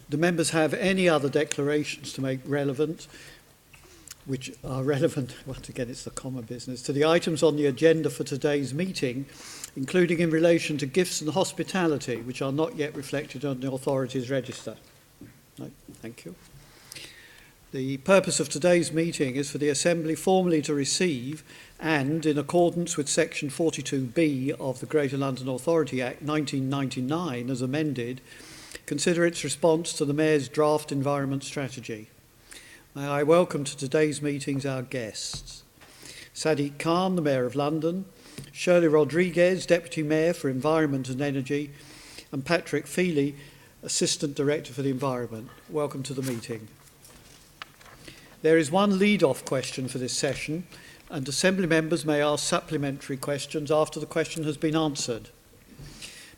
Do members have any other declarations to make relevant, which are relevant, once again it's the common business, to the items on the agenda for today's meeting, including in relation to gifts and hospitality, which are not yet reflected on the authorities' register? No, thank you. The purpose of today's meeting is for the Assembly formally to receive and, in accordance with Section 42B of the Greater London Authority Act 1999 as amended, consider its response to the Mayor's draft environment strategy. May I welcome to today's meetings our guests. Sadiq Khan, the Mayor of London, Shirley Rodrigues, Deputy Mayor for Environment and Energy, and Patrick Feely, Assistant Director for the Environment. Welcome to the meeting. There is one lead-off question for this session, and Assembly members may ask supplementary questions after the question has been answered.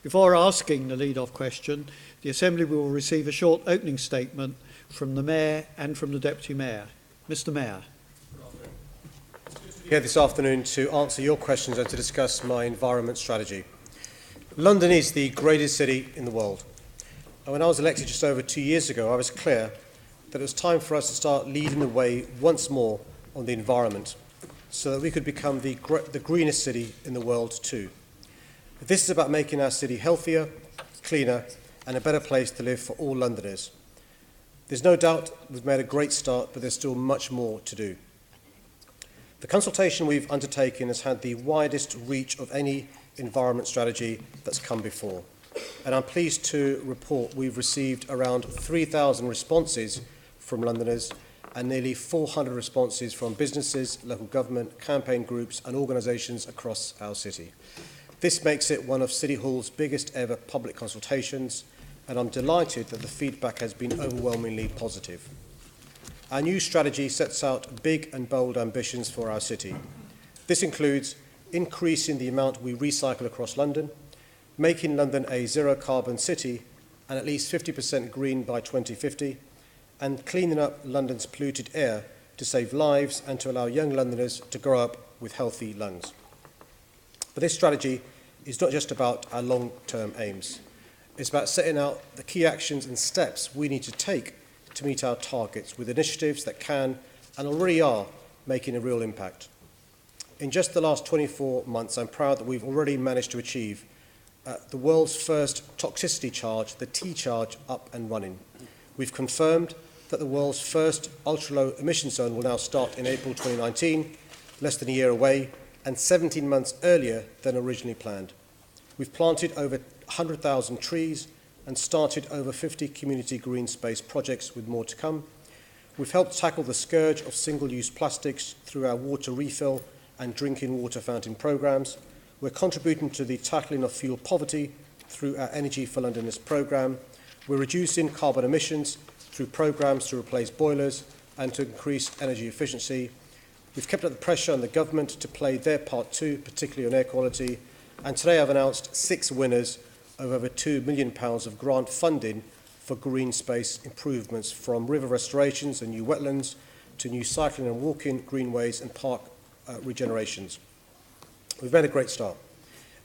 Before asking the lead-off question, the Assembly will receive a short opening statement from the Mayor and from the Deputy Mayor. Mr. Mayor. Here this afternoon to answer your questions and to discuss my environment strategy. London is the greatest city in the world. And when I was elected just over 2 years ago, I was clear that it was time for us to start leading the way once more on the environment so that we could become the greenest city in the world too. This is about making our city healthier, cleaner, and a better place to live for all Londoners. There's no doubt we've made a great start, but there's still much more to do. The consultation we've undertaken has had the widest reach of any environment strategy that's come before. And I'm pleased to report we've received around 3,000 responses from Londoners and nearly 400 responses from businesses, local government, campaign groups and organisations across our city. This makes it one of City Hall's biggest ever public consultations, and I'm delighted that the feedback has been overwhelmingly positive. Our new strategy sets out big and bold ambitions for our city. This includes increasing the amount we recycle across London, making London a zero-carbon city and at least 50% green by 2050, and cleaning up London's polluted air to save lives and to allow young Londoners to grow up with healthy lungs. But this strategy is not just about our long-term aims. It's about setting out the key actions and steps we need to take to meet our targets with initiatives that can and already are making a real impact. In just the last 24 months, I'm proud that we've already managed to achieve the world's first toxicity charge, the T-charge, up and running. We've confirmed that the world's first ultra-low emission zone will now start in April 2019, less than a year away, and 17 months earlier than originally planned. We've planted over 100,000 trees and started over 50 community green space projects with more to come. We've helped tackle the scourge of single-use plastics through our water refill and drinking water fountain programmes. We're contributing to the tackling of fuel poverty through our Energy for Londoners programme. We're reducing carbon emissions through programmes to replace boilers and to increase energy efficiency. We've kept up the pressure on the government to play their part too, particularly on air quality. And today I've announced 6 winners of over £2 million of grant funding for green space improvements, from river restorations and new wetlands to new cycling and walking greenways and park regenerations. We've made a great start,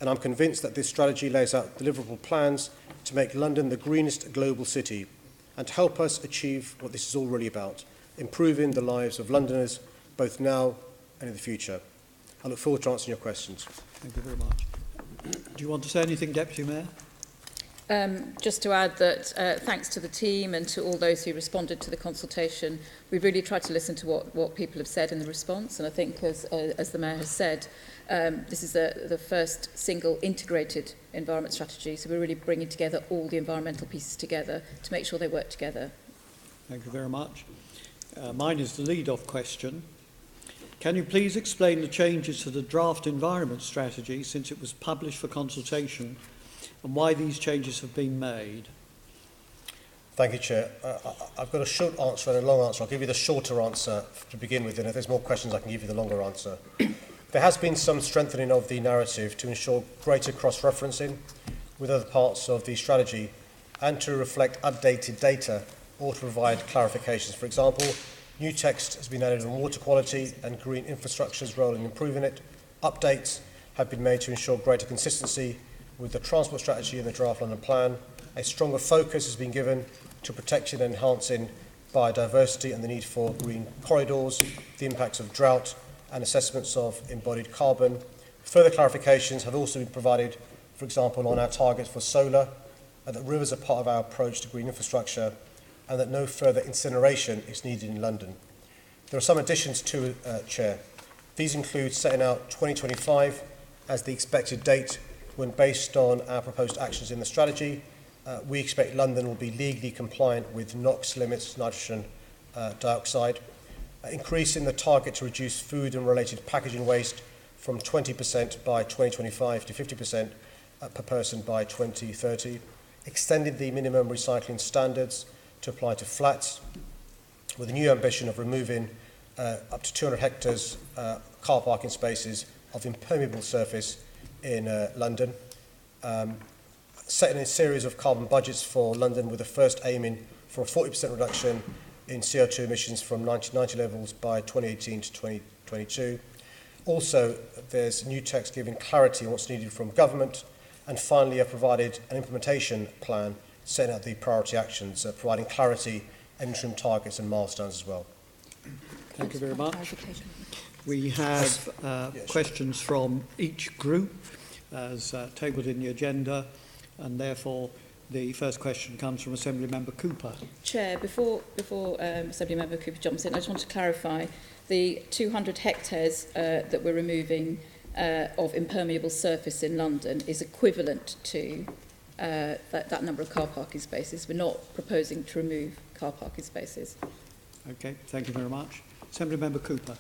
and I'm convinced that this strategy lays out deliverable plans to make London the greenest global city and to help us achieve what this is all really about, improving the lives of Londoners both now and in the future. I look forward to answering your questions. Thank you very much. Do you want to say anything, Deputy Mayor? Just to add that thanks to the team and to all those who responded to the consultation, we've really tried to listen to what people have said in the response, and I think as the Mayor has said, this is the first single integrated environment strategy, so we're really bringing together all the environmental pieces together to make sure they work together. Thank you very much. Mine is the lead-off question. Can you please explain the changes to the draft environment strategy since it was published for consultation and why these changes have been made? Thank you, Chair. I've got a short answer and a long answer. I'll give you the shorter answer to begin with, and if there's more questions, I can give you the longer answer. There has been some strengthening of the narrative to ensure greater cross-referencing with other parts of the strategy and to reflect updated data or to provide clarifications. For example, new text has been added on water quality and green infrastructure's role in improving it. Updates have been made to ensure greater consistency with the transport strategy and the draft London plan. A stronger focus has been given to protecting and enhancing biodiversity and the need for green corridors, the impacts of drought and assessments of embodied carbon. Further clarifications have also been provided, for example, on our targets for solar, and that rivers are part of our approach to green infrastructure, and that no further incineration is needed in London. There are some additions to Chair. These include setting out 2025 as the expected date when, based on our proposed actions in the strategy, we expect London will be legally compliant with NOx limits, nitrogen dioxide, increasing the target to reduce food and related packaging waste from 20% by 2025 to 50% per person by 2030, extending the minimum recycling standards to apply to flats, with a new ambition of removing up to 200 hectares car parking spaces of impermeable surface in London, setting a series of carbon budgets for London, with the first aiming for a 40% reduction in CO2 emissions from 1990 levels by 2018 to 2022. Also, there's new text giving clarity on what's needed from government, and finally I've provided an implementation plan setting out the priority actions, providing clarity, interim targets and milestones as well. Thank you very much. We have questions from each group as tabled in the agenda, and therefore the first question comes from Assembly Member Cooper. Chair, before Assembly Member Cooper jumps in, I just want to clarify the 200 hectares that we're removing of impermeable surface in London is equivalent to that number of car parking spaces. We're not proposing to remove car parking spaces. Okay, thank you very much. Assembly Member Cooper.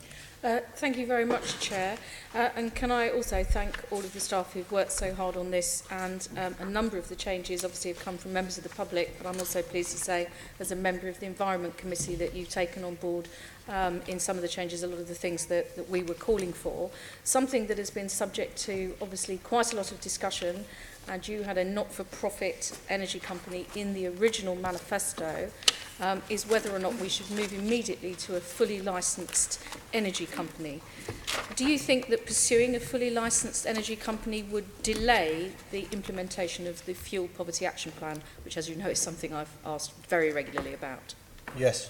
Thank you very much, Chair. And can I also thank all of the staff who've worked so hard on this, and a number of the changes obviously have come from members of the public, but I'm also pleased to say as a member of the Environment Committee that you've taken on board in some of the changes, a lot of the things that we were calling for. Something that has been subject to obviously quite a lot of discussion, and you had a not-for-profit energy company in the original manifesto, is whether or not we should move immediately to a fully licensed energy company. Do you think that pursuing a fully licensed energy company would delay the implementation of the Fuel Poverty Action Plan, which, as you know, is something I've asked very regularly about? Yes.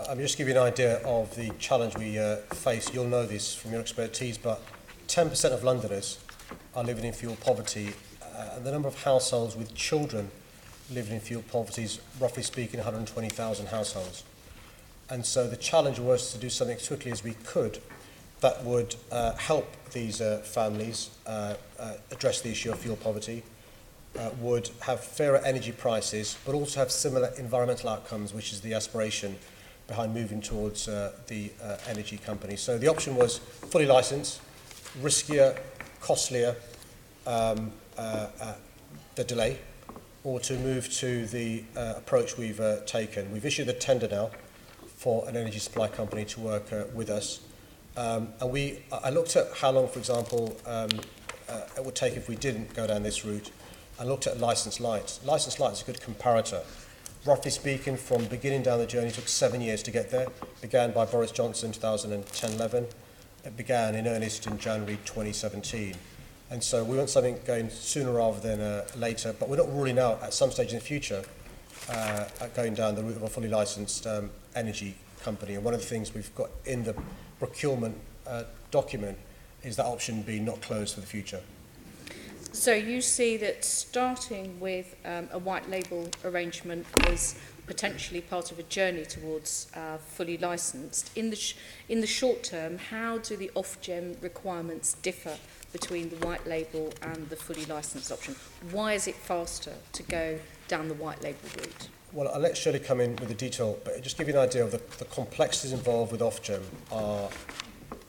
I'm just giving you an idea of the challenge we face. You'll know this from your expertise, but 10% of Londoners are living in fuel poverty, and the number of households with children living in fuel poverty is, roughly speaking, 120,000 households. And so the challenge was to do something as quickly as we could that would help these families address the issue of fuel poverty, would have fairer energy prices, but also have similar environmental outcomes, which is the aspiration behind moving towards the energy company. So the option was fully licensed, riskier, costlier, the delay, or to move to the approach we've taken. We've issued a tender now for an energy supply company to work with us. And I looked at how long, for example, it would take if we didn't go down this route. I looked at licensed lights. Licensed lights is a good comparator. Roughly speaking, from beginning down the journey, it took 7 years to get there. It began by Boris Johnson, 2010-11. It began in earnest in January 2017. And so we want something going sooner rather than later, but we're not ruling out at some stage in the future going down the route of a fully licensed energy company. And one of the things we've got in the procurement document is that option being not closed for the future. So you see that starting with a white label arrangement was potentially part of a journey towards fully licensed. In the short term, how do the Ofgem requirements differ between the white label and the fully licensed option? Why is it faster to go down the white label route? Well, I'll let Shirley come in with the detail, but just give you an idea of the complexities involved with Ofgem are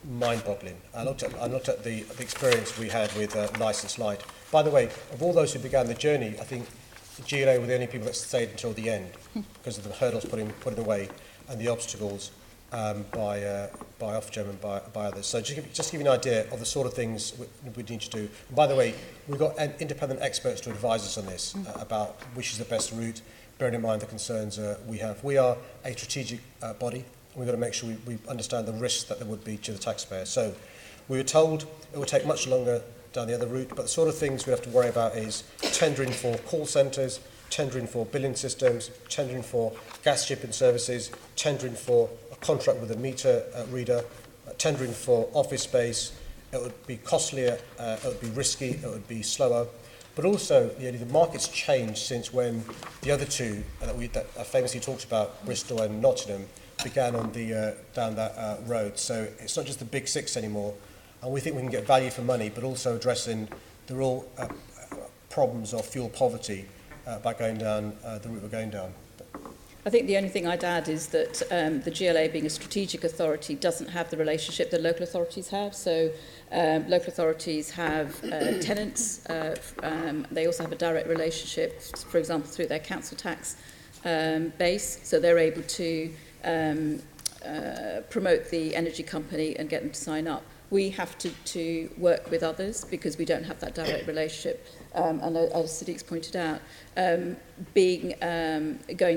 mind-boggling. I looked at the experience we had with licensed light. By the way, of all those who began the journey, I think the GLA were the only people that stayed until the end because of the hurdles put in the way and the obstacles by Ofgem and by others. So just give you an idea of the sort of things we need to do. And by the way, we've got independent experts to advise us on this about which is the best route, bearing in mind the concerns we have. We are a strategic body. We've got to make sure we understand the risks that there would be to the taxpayer. So we were told it would take much longer down the other route, but the sort of things we have to worry about is tendering for call centres, tendering for billing systems, tendering for gas shipping services, tendering for a contract with a meter reader, tendering for office space. It would be costlier, it would be risky, it would be slower. But also, the market's changed since when the other two that I famously talked about, Bristol and Nottingham, began on the down that road. So it's not just the big six anymore. And we think we can get value for money, but also addressing the real problems of fuel poverty by going down the route we're going down. I think the only thing I'd add is that the GLA, being a strategic authority, doesn't have the relationship that local authorities have. So local authorities have tenants. They also have a direct relationship, for example, through their council tax base. So they're able to promote the energy company and get them to sign up. We have to work with others because we don't have that direct relationship. And as Sadiq's pointed out, going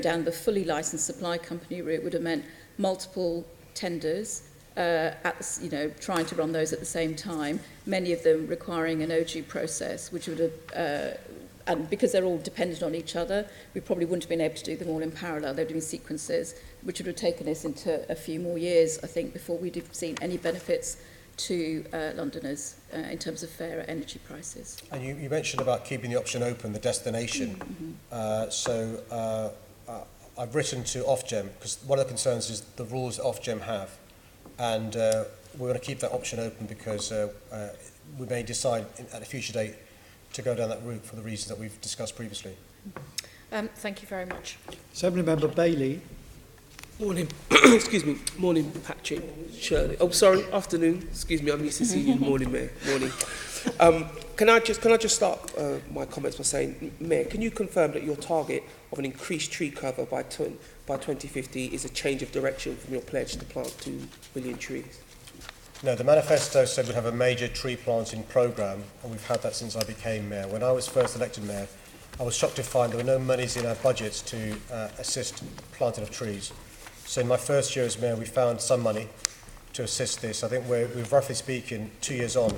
down the fully licensed supply company route would have meant multiple tenders, trying to run those at the same time, many of them requiring an OG process, which would have, and because they're all dependent on each other, we probably wouldn't have been able to do them all in parallel. They're doing sequences, which would have taken us into a few more years, I think, before we'd have seen any benefits to Londoners in terms of fairer energy prices. And you mentioned about keeping the option open, the destination. I've written to Ofgem because one of the concerns is the rules that Ofgem have, and we're going to keep that option open because we may decide at a future date to go down that route for the reasons that we've discussed previously. Thank you very much. Assembly Member Bailey. Morning. Excuse me. Morning, Patrick. Shirley. Oh, sorry. Afternoon. Excuse me. I'm used to seeing you. Morning, Mayor. Morning. Can I just start my comments by saying, Mayor, can you confirm that your target of an increased tree cover by 2050 is a change of direction from your pledge to plant 2 million trees? No, the manifesto said we'd have a major tree planting programme, and we've had that since I became Mayor. When I was first elected Mayor, I was shocked to find there were no monies in our budgets to assist planting of trees. So in my first year as Mayor, we found some money to assist this. I think we've roughly speaking, 2 years on,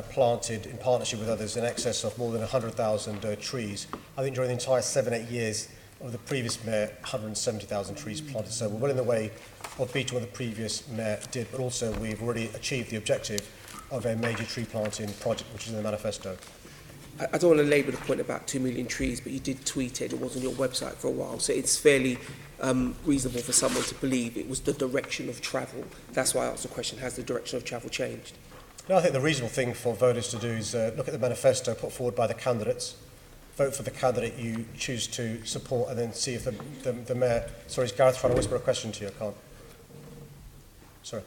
planted in partnership with others in excess of more than 100,000 trees. I think during the entire 7-8 years of the previous Mayor, 170,000 trees planted. So we're well in the way of beating what the previous Mayor did, but also we've already achieved the objective of a major tree planting project, which is in the manifesto. I don't want to labour the point about 2 million trees, but you did tweet it. It was on your website for a while, so it's fairly reasonable for someone to believe it was the direction of travel. That's why I asked the question, has the direction of travel changed? No, I think the reasonable thing for voters to do is look at the manifesto put forward by the candidates, vote for the candidate you choose to support, and then see if the Mayor... Sorry, is Gareth trying to whisper a question to you? I can't. Sorry.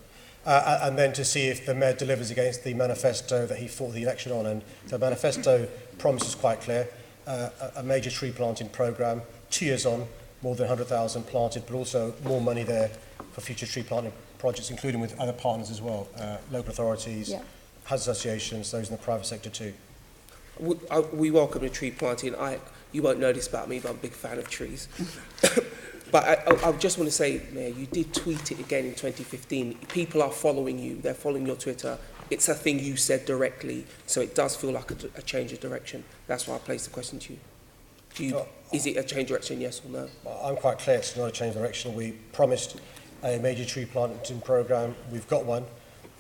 And then to see if the Mayor delivers against the manifesto that he fought the election on. And the manifesto promise is quite clear, a major tree planting programme, 2 years on, more than 100,000 planted, but also more money there for future tree planting projects, including with other partners as well, local authorities, hazard associations, those in the private sector too. We welcome the tree planting. You won't know this about me, but I'm a big fan of trees. But I just want to say, Mayor, you did tweet it again in 2015. People are following you. They're following your Twitter. It's a thing you said directly, so it does feel like a change of direction. That's why I placed the question to you. Is it a change of direction, yes or no? I'm quite clear it's not a change of direction. We promised a major tree planting programme. We've got one.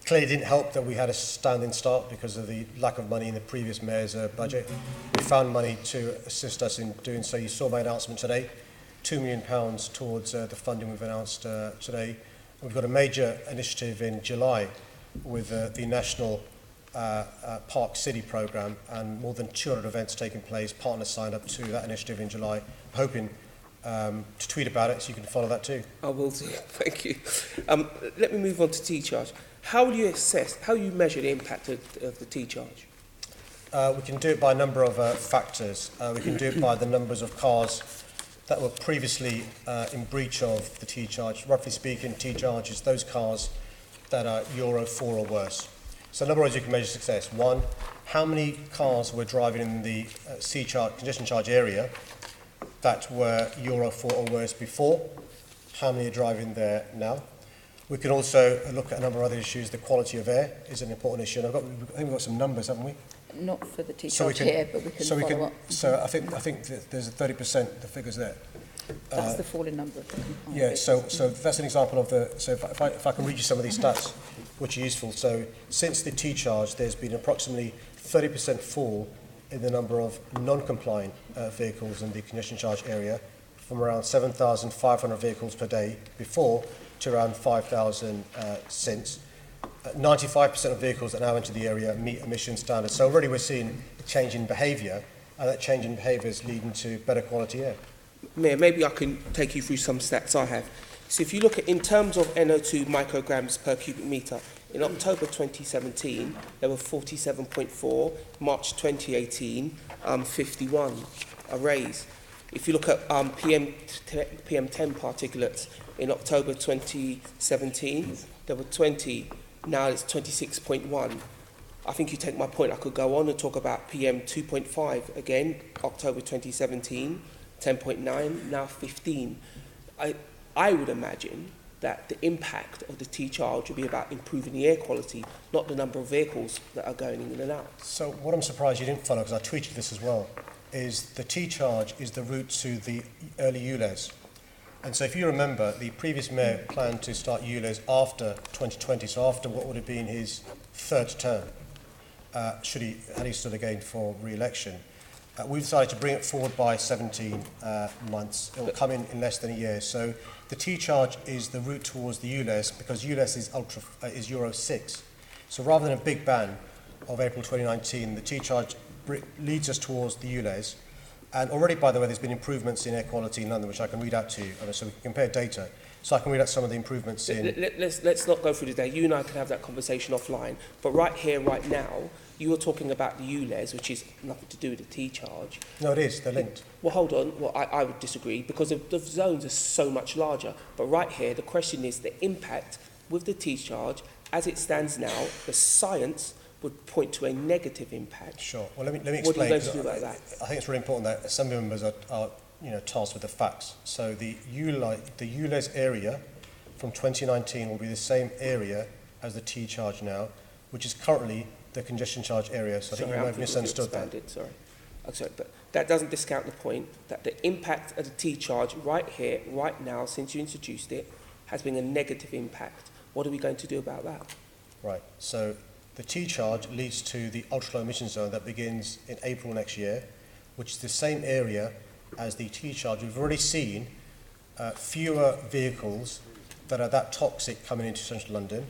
Clearly didn't help that we had a standing start because of the lack of money in the previous Mayor's budget. We found money to assist us in doing so. You saw my announcement today, £2 million towards the funding we've announced today. We've got a major initiative in July with the National Park City programme, and more than 200 events taking place. Partners signed up to that initiative in July. I'm hoping to tweet about it so you can follow that too. I will do. Thank you. Let me move on to T-charge. How do you measure the impact of the T-charge? We can do it by a number of factors. We can do it by the numbers of cars that were previously in breach of the T-charge. Roughly speaking, T-charge is those cars that are Euro 4 or worse. So in other words, you can measure success. One, how many cars were driving in the congestion charge area that were Euro 4 or worse before? How many are driving there now? We can also look at a number of other issues. The quality of air is an important issue. And I think we've got some numbers, haven't we? not for the tea So we charge can- here, but we can follow up. So I think that there's a 30%, the figures there. That's the fall in number of the compliant Yeah, vehicles. so that's an example of the, so if I can read you some of these stats, which are useful. So since the T-charge, there's been approximately 30% fall in the number of non-compliant vehicles in the congestion charge area, from around 7,500 vehicles per day before to around 5,000 since. 95% of vehicles that now enter the area meet emission standards. So already we're seeing a change in behaviour, and that change in behaviour is leading to better quality air. Mayor, maybe I can take you through some stats I have. So if you look at, in terms of NO2 micrograms per cubic metre, in October 2017, there were 47.4, March 2018, 51, a raise. If you look at PM10 particulates, in October 2017, there were 20, now it's 26.1. I think you take my point. I could go on and talk about PM 2.5 again, October 2017, 10.9, now 15. I would imagine that the impact of the T-charge would be about improving the air quality, not the number of vehicles that are going in and out. So what I'm surprised you didn't follow, because I tweeted this as well, is the T-charge is the route to the early ULEZ. And so if you remember, the previous mayor planned to start ULEZ after 2020, so after what would have been his third term, had he stood again for re-election. We've decided to bring it forward by 17 months. It will come in less than a year. So the T-charge is the route towards the ULEZ, because ULEZ is Euro 6. So rather than a big ban of April 2019, the T-charge leads us towards the ULEZ. And already, by the way, there's been improvements in air quality in London, which I can read out to you, so we can compare data. So I can read out some of the improvements in... Let's not go through the day. You and I can have that conversation offline. But right here, right now, you were talking about the ULEZ, which is nothing to do with the T-charge. No, it is. They're linked. Well, hold on. Well, I would disagree, because the zones are so much larger. But right here, the question is the impact with the T-charge, as it stands now, the science would point to a negative impact. Sure. Well, let me explain. What are you going to do about that? I think it's really important that assembly members are tasked with the facts. So the ULEZ area from 2019 will be the same area as the T-charge now, which is currently the congestion charge area. So I think you might have misunderstood that. Sorry, but that doesn't discount the point that the impact of the T-charge right here, right now, since you introduced it, has been a negative impact. What are we going to do about that? Right. So the T-charge leads to the ultra-low emission zone that begins in April next year, which is the same area as the T-charge. We've already seen fewer vehicles that are that toxic coming into central London.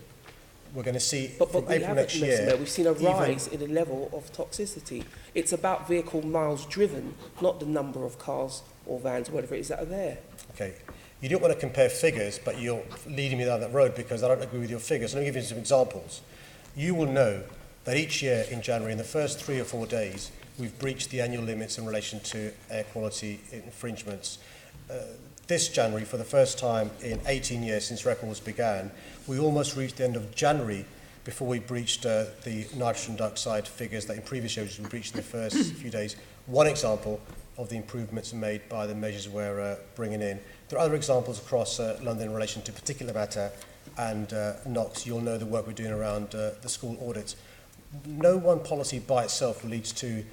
We're going to see from April next year... We've seen a rise in the level of toxicity. It's about vehicle miles driven, not the number of cars or vans or whatever it is that are there. Okay. You don't want to compare figures, but you're leading me down that road because I don't agree with your figures. Let me give you some examples. You will know that each year in January, in the first 3 or 4 days, we've breached the annual limits in relation to air quality infringements. This January, for the first time in 18 years since records began, we almost reached the end of January before we breached the nitrogen dioxide figures that in previous years we breached in the first few days. One example of the improvements made by the measures we're bringing in. There are other examples across London in relation to particulate matter and NOx. You'll know the work we're doing around the school audits. No one policy by itself leads to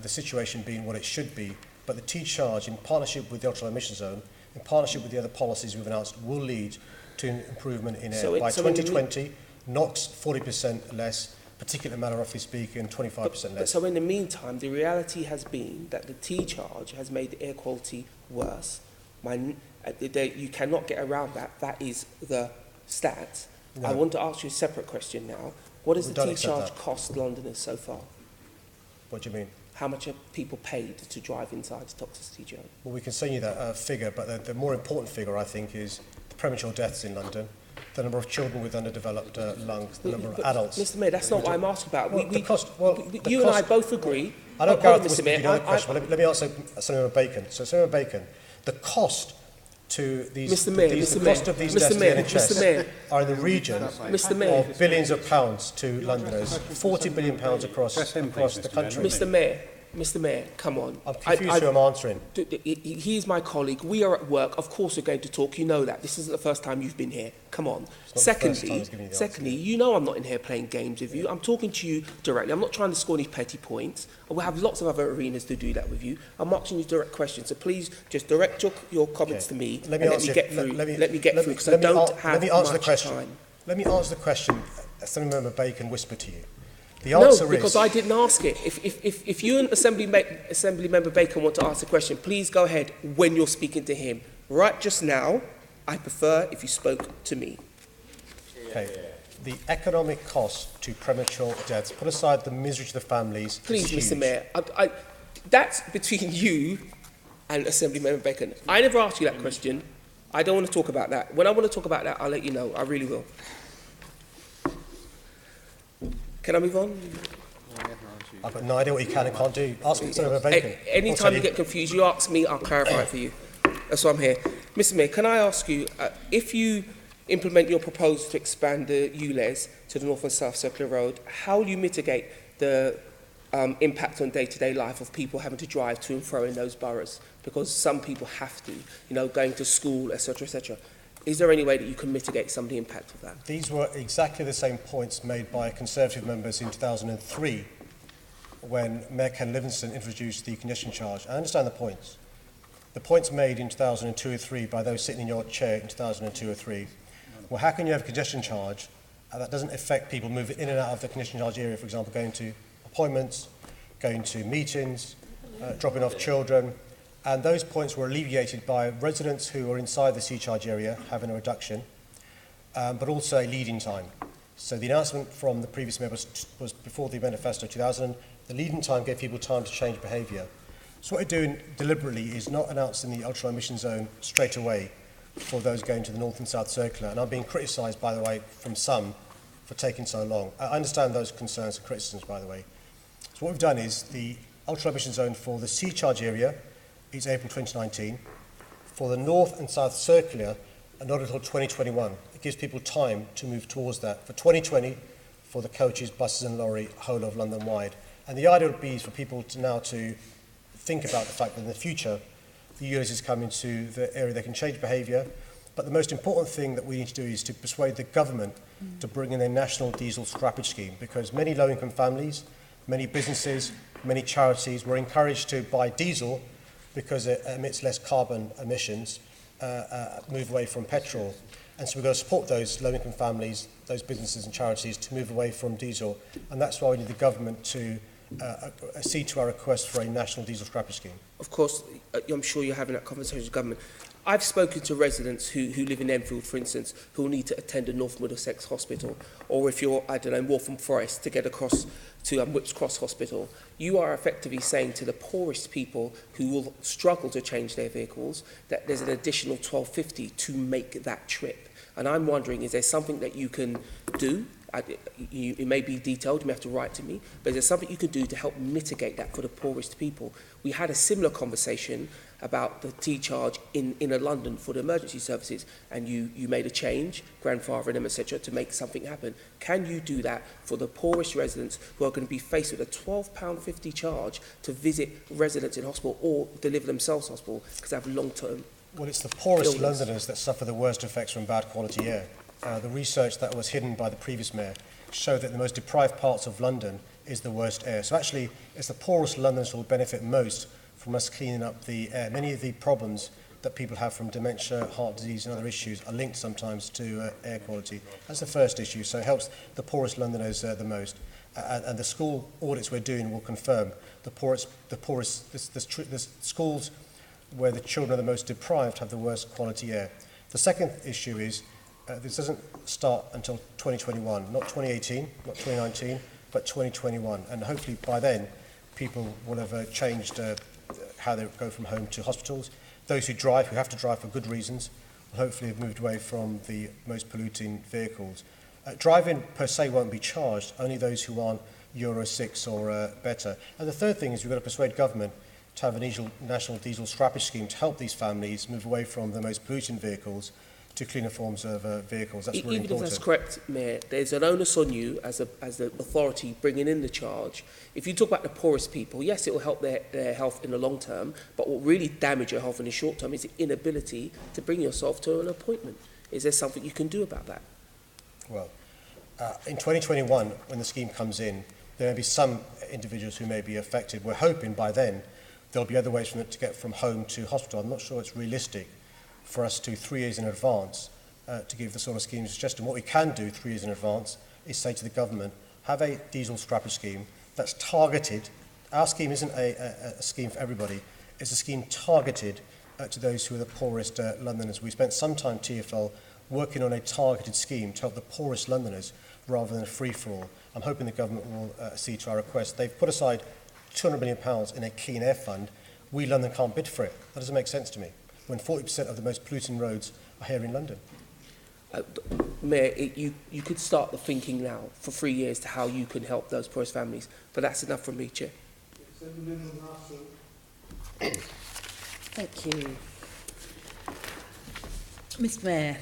the situation being what it should be, but the T-charge, in partnership with the ultra-low emission zone, in partnership with the other policies we've announced, will lead to an improvement in air. By 2020, NOx 40% less, particulate matter, roughly speaking, 25% less. So in the meantime, the reality has been that the T-charge has made the air quality worse. You cannot get around that. That is the stats. No. I want to ask you a separate question now. What does the T-charge cost Londoners so far? What do you mean? How much have people paid to drive inside the toxicity zone? Well, we can send you that figure, but the more important figure, I think, is the premature deaths in London, the number of children with underdeveloped lungs, the number of adults. Mr. Mayor, that's not what I'm asking about. You and I both agree. I don't care if you know the question, but let me answer something about Bacon. So, something about Bacon. The cost to these, the cost of these deaths to the NHS are in the region of billions of pounds to Londoners, £40 billion across the country. Mr. Mayor, Mr. Mayor, come on. I'm confused who I'm answering. He's my colleague. We are at work. Of course we're going to talk. You know that. This isn't the first time you've been here. Come on. Secondly, you know I'm not in here playing games with you. I'm talking to you directly. I'm not trying to score any petty points. We'll have lots of other arenas to do that with you. I'm asking you direct questions. So please just direct your comments to me. Let me get through because I don't have much time. Let me answer the question. Assembly Member Bacon whispered to you. The answer no, because I didn't ask it. If you and Assembly Member Bacon want to ask a question, please go ahead when you're speaking to him. Right just now, I prefer if you spoke to me. Okay. The economic cost to premature deaths, put aside the misery to the families. Please, Mr. Mayor, that's between you and Assembly Member Bacon. I never asked you that question. I don't want to talk about that. When I want to talk about that, I'll let you know. I really will. Can I move on? I've got no idea what you can and can't do. Ask Senator Bacon. Anytime you get confused, you ask me, I'll clarify it for you. That's why I'm here. Mr. Mayor, can I ask you, if you implement your proposal to expand the ULEZ to the North and South Circular Road, how will you mitigate the impact on day-to-day life of people having to drive to and fro in those boroughs? Because some people have to, going to school, etc., etc. Is there any way that you can mitigate some of the impact of that? These were exactly the same points made by Conservative members in 2003 when Mayor Ken Livingston introduced the congestion charge. I understand the points. The points made in 2002 or 3 by those sitting in your chair in 2002 or 3 well, how can you have a congestion charge that doesn't affect people moving in and out of the congestion charge area, for example, going to appointments, going to meetings, dropping off children, and those points were alleviated by residents who were inside the C-charge area having a reduction, but also a lead-in time. So the announcement from the previous mayor was before the manifesto 2000. The lead-in time gave people time to change behaviour. So what we're doing deliberately is not announcing the ultra emission zone straight away for those going to the North and South Circular. And I'm being criticised, by the way, from some for taking so long. I understand those concerns and criticisms, by the way. So what we've done is the ultra emission zone for the C-charge area is April 2019. For the North and South Circular, not until 2021. It gives people time to move towards that. For 2020, for the coaches, buses and lorry, whole of London wide. And the idea would be for people to think about the fact that in the future, the ULEZ is coming to the area they can change behaviour. But the most important thing that we need to do is to persuade the government to bring in a national diesel scrappage scheme, because many low-income families, many businesses, many charities were encouraged to buy diesel because it emits less carbon emissions, move away from petrol. And so we've got to support those low-income families, those businesses and charities to move away from diesel. And that's why we need the government to accede to our request for a national diesel scrappage scheme. Of course, I'm sure you're having that conversation with government. I've spoken to residents who live in Enfield, for instance, who will need to attend a North Middlesex hospital, or if you're, I don't know, Waltham Forest to get across to Whips Cross Hospital. You are effectively saying to the poorest people who will struggle to change their vehicles that there's an additional $12.50 to make that trip. And I'm wondering, is there something that you can do? It may be detailed, you may have to write to me, but is there something you can do to help mitigate that for the poorest people? We had a similar conversation about the T-charge in inner London for the emergency services, and you made a change, grandfathering them, etc., to make something happen. Can you do that for the poorest residents who are going to be faced with a £12.50 charge to visit residents in hospital or deliver themselves to hospital because they have long-term Well, it's the poorest Londoners that suffer the worst effects from bad quality air. The research that was hidden by the previous mayor showed that the most deprived parts of London is the worst air. So actually, it's the poorest Londoners who will benefit most from us cleaning up the air. Many of the problems that people have from dementia, heart disease and other issues are linked sometimes to air quality. That's the first issue, so it helps the poorest Londoners the most. And the school audits we're doing will confirm the schools where the children are the most deprived have the worst quality air. The second issue is this doesn't start until 2021, not 2018, not 2019, but 2021. And hopefully by then, people will have changed how they go from home to hospitals. Those who drive, who have to drive for good reasons, will hopefully have moved away from the most polluting vehicles. Driving per se won't be charged, only those who aren't Euro 6 or better. And the third thing is we've got to persuade government to have a national diesel scrappage scheme to help these families move away from the most polluting vehicles to cleaner forms of vehicles. That's really Even important. if that's correct, Mayor, there's an onus on you as the authority bringing in the charge. If you talk about the poorest people, yes, it will help their health in the long term, but what really damage your health in the short term is the inability to bring yourself to an appointment. Is there something you can do about that? Well, in 2021, when the scheme comes in, there may be some individuals who may be affected. We're hoping by then there'll be other ways for them to get from home to hospital. I'm not sure it's realistic for us to 3 years in advance to give the sort of scheme suggested. What we can do 3 years in advance is say to the government, have a diesel scrapper scheme that's targeted. Our scheme isn't a scheme for everybody. It's a scheme targeted to those who are the poorest Londoners. We spent some time, Tearful, working on a targeted scheme to help the poorest Londoners rather than a free-for-all. I'm hoping the government will accede to our request. They've put aside £200 million in a clean air fund. We, London, can't bid for it. That doesn't make sense to me, when 40% of the most polluting roads are here in London. Mayor, you could start the thinking now for 3 years to how you can help those poorest families. But that's enough from me, Chair. Thank you. Mr Mayor,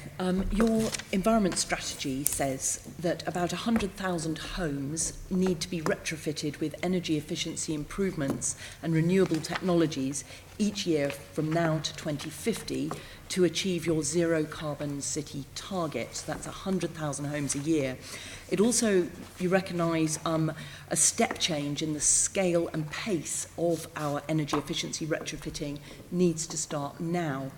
your environment strategy says that about 100,000 homes need to be retrofitted with energy efficiency improvements and renewable technologies each year from now to 2050 to achieve your zero carbon city target. That's 100,000 homes a year. It also, you recognise a step change in the scale and pace of our energy efficiency retrofitting needs to start now.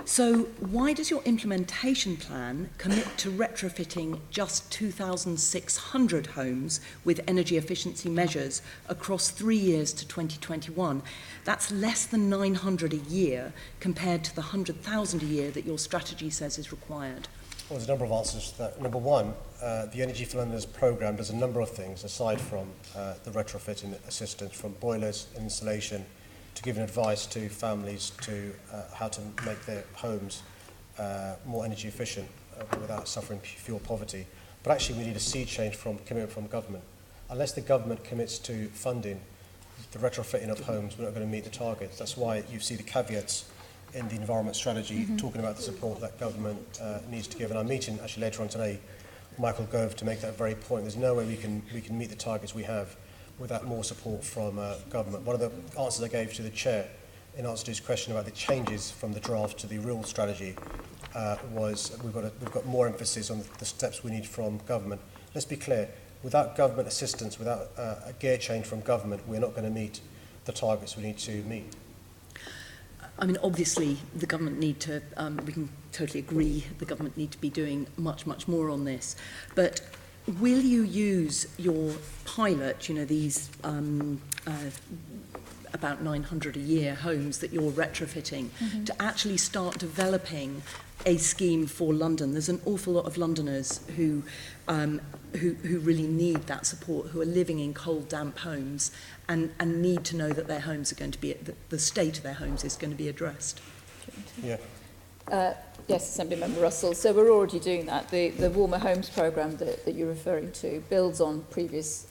So why does your implementation plan commit to retrofitting just 2,600 homes with energy efficiency measures across 3 years to 2021? That's less than 900 a year compared to the 100,000 a year that your strategy says is required. Well, there's a number of answers to that. Number one, the Energy for Londoners programme does a number of things aside from the retrofitting assistance, from boilers and installation to giving advice to families to how to make their homes more energy efficient without suffering fuel poverty. But actually we need a sea change from commitment from government. Unless the government commits to funding the retrofitting of homes, we're not going to meet the targets. That's why you see the caveats in the environment strategy talking about the support that government needs to give. And I'm meeting actually later on today Michael Gove to make that very point. There's no way we can meet the targets we have without more support from government. One of the answers I gave to the Chair in answer to his question about the changes from the draft to the real strategy was we've got more emphasis on the steps we need from government. Let's be clear, without government assistance, without a gear change from government, we're not going to meet the targets we need to meet. I mean, obviously, the government need to, we can totally agree, the government need to be doing much, much more on this. But will you use your pilot, you know, these about 900 a year homes that you're retrofitting, to actually start developing a scheme for London? There's an awful lot of Londoners who really need that support, who are living in cold, damp homes and need to know that their homes are going to be, the state of their homes is going to be addressed. Yeah. Yes, Assembly Member Russell. So we're already doing that. The Warmer Homes programme that you're referring to builds on previous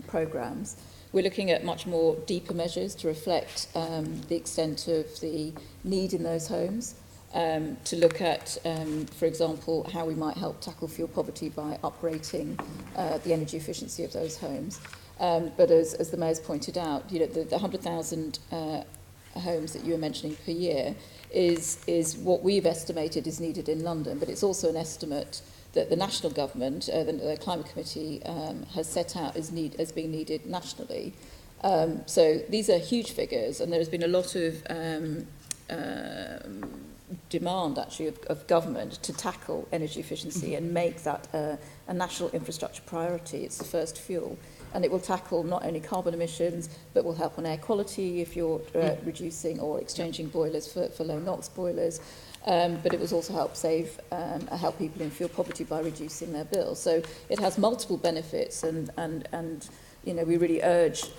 programmes. We're looking at much more deeper measures to reflect the extent of the need in those homes, to look at, for example, how we might help tackle fuel poverty by uprating the energy efficiency of those homes. But as the Mayor's pointed out, you know, the 100,000 homes that you were mentioning per year is what we've estimated is needed in London, but it's also an estimate that the national government, the Climate Committee, has set out as being needed nationally. So these are huge figures, and there has been a lot of demand, actually, of government to tackle energy efficiency and make that a national infrastructure priority. It's the first fuel. And it will tackle not only carbon emissions, but will help on air quality if you're reducing or exchanging boilers for low NOx boilers. But it will also help people in fuel poverty by reducing their bills. So it has multiple benefits, and you know, we really urge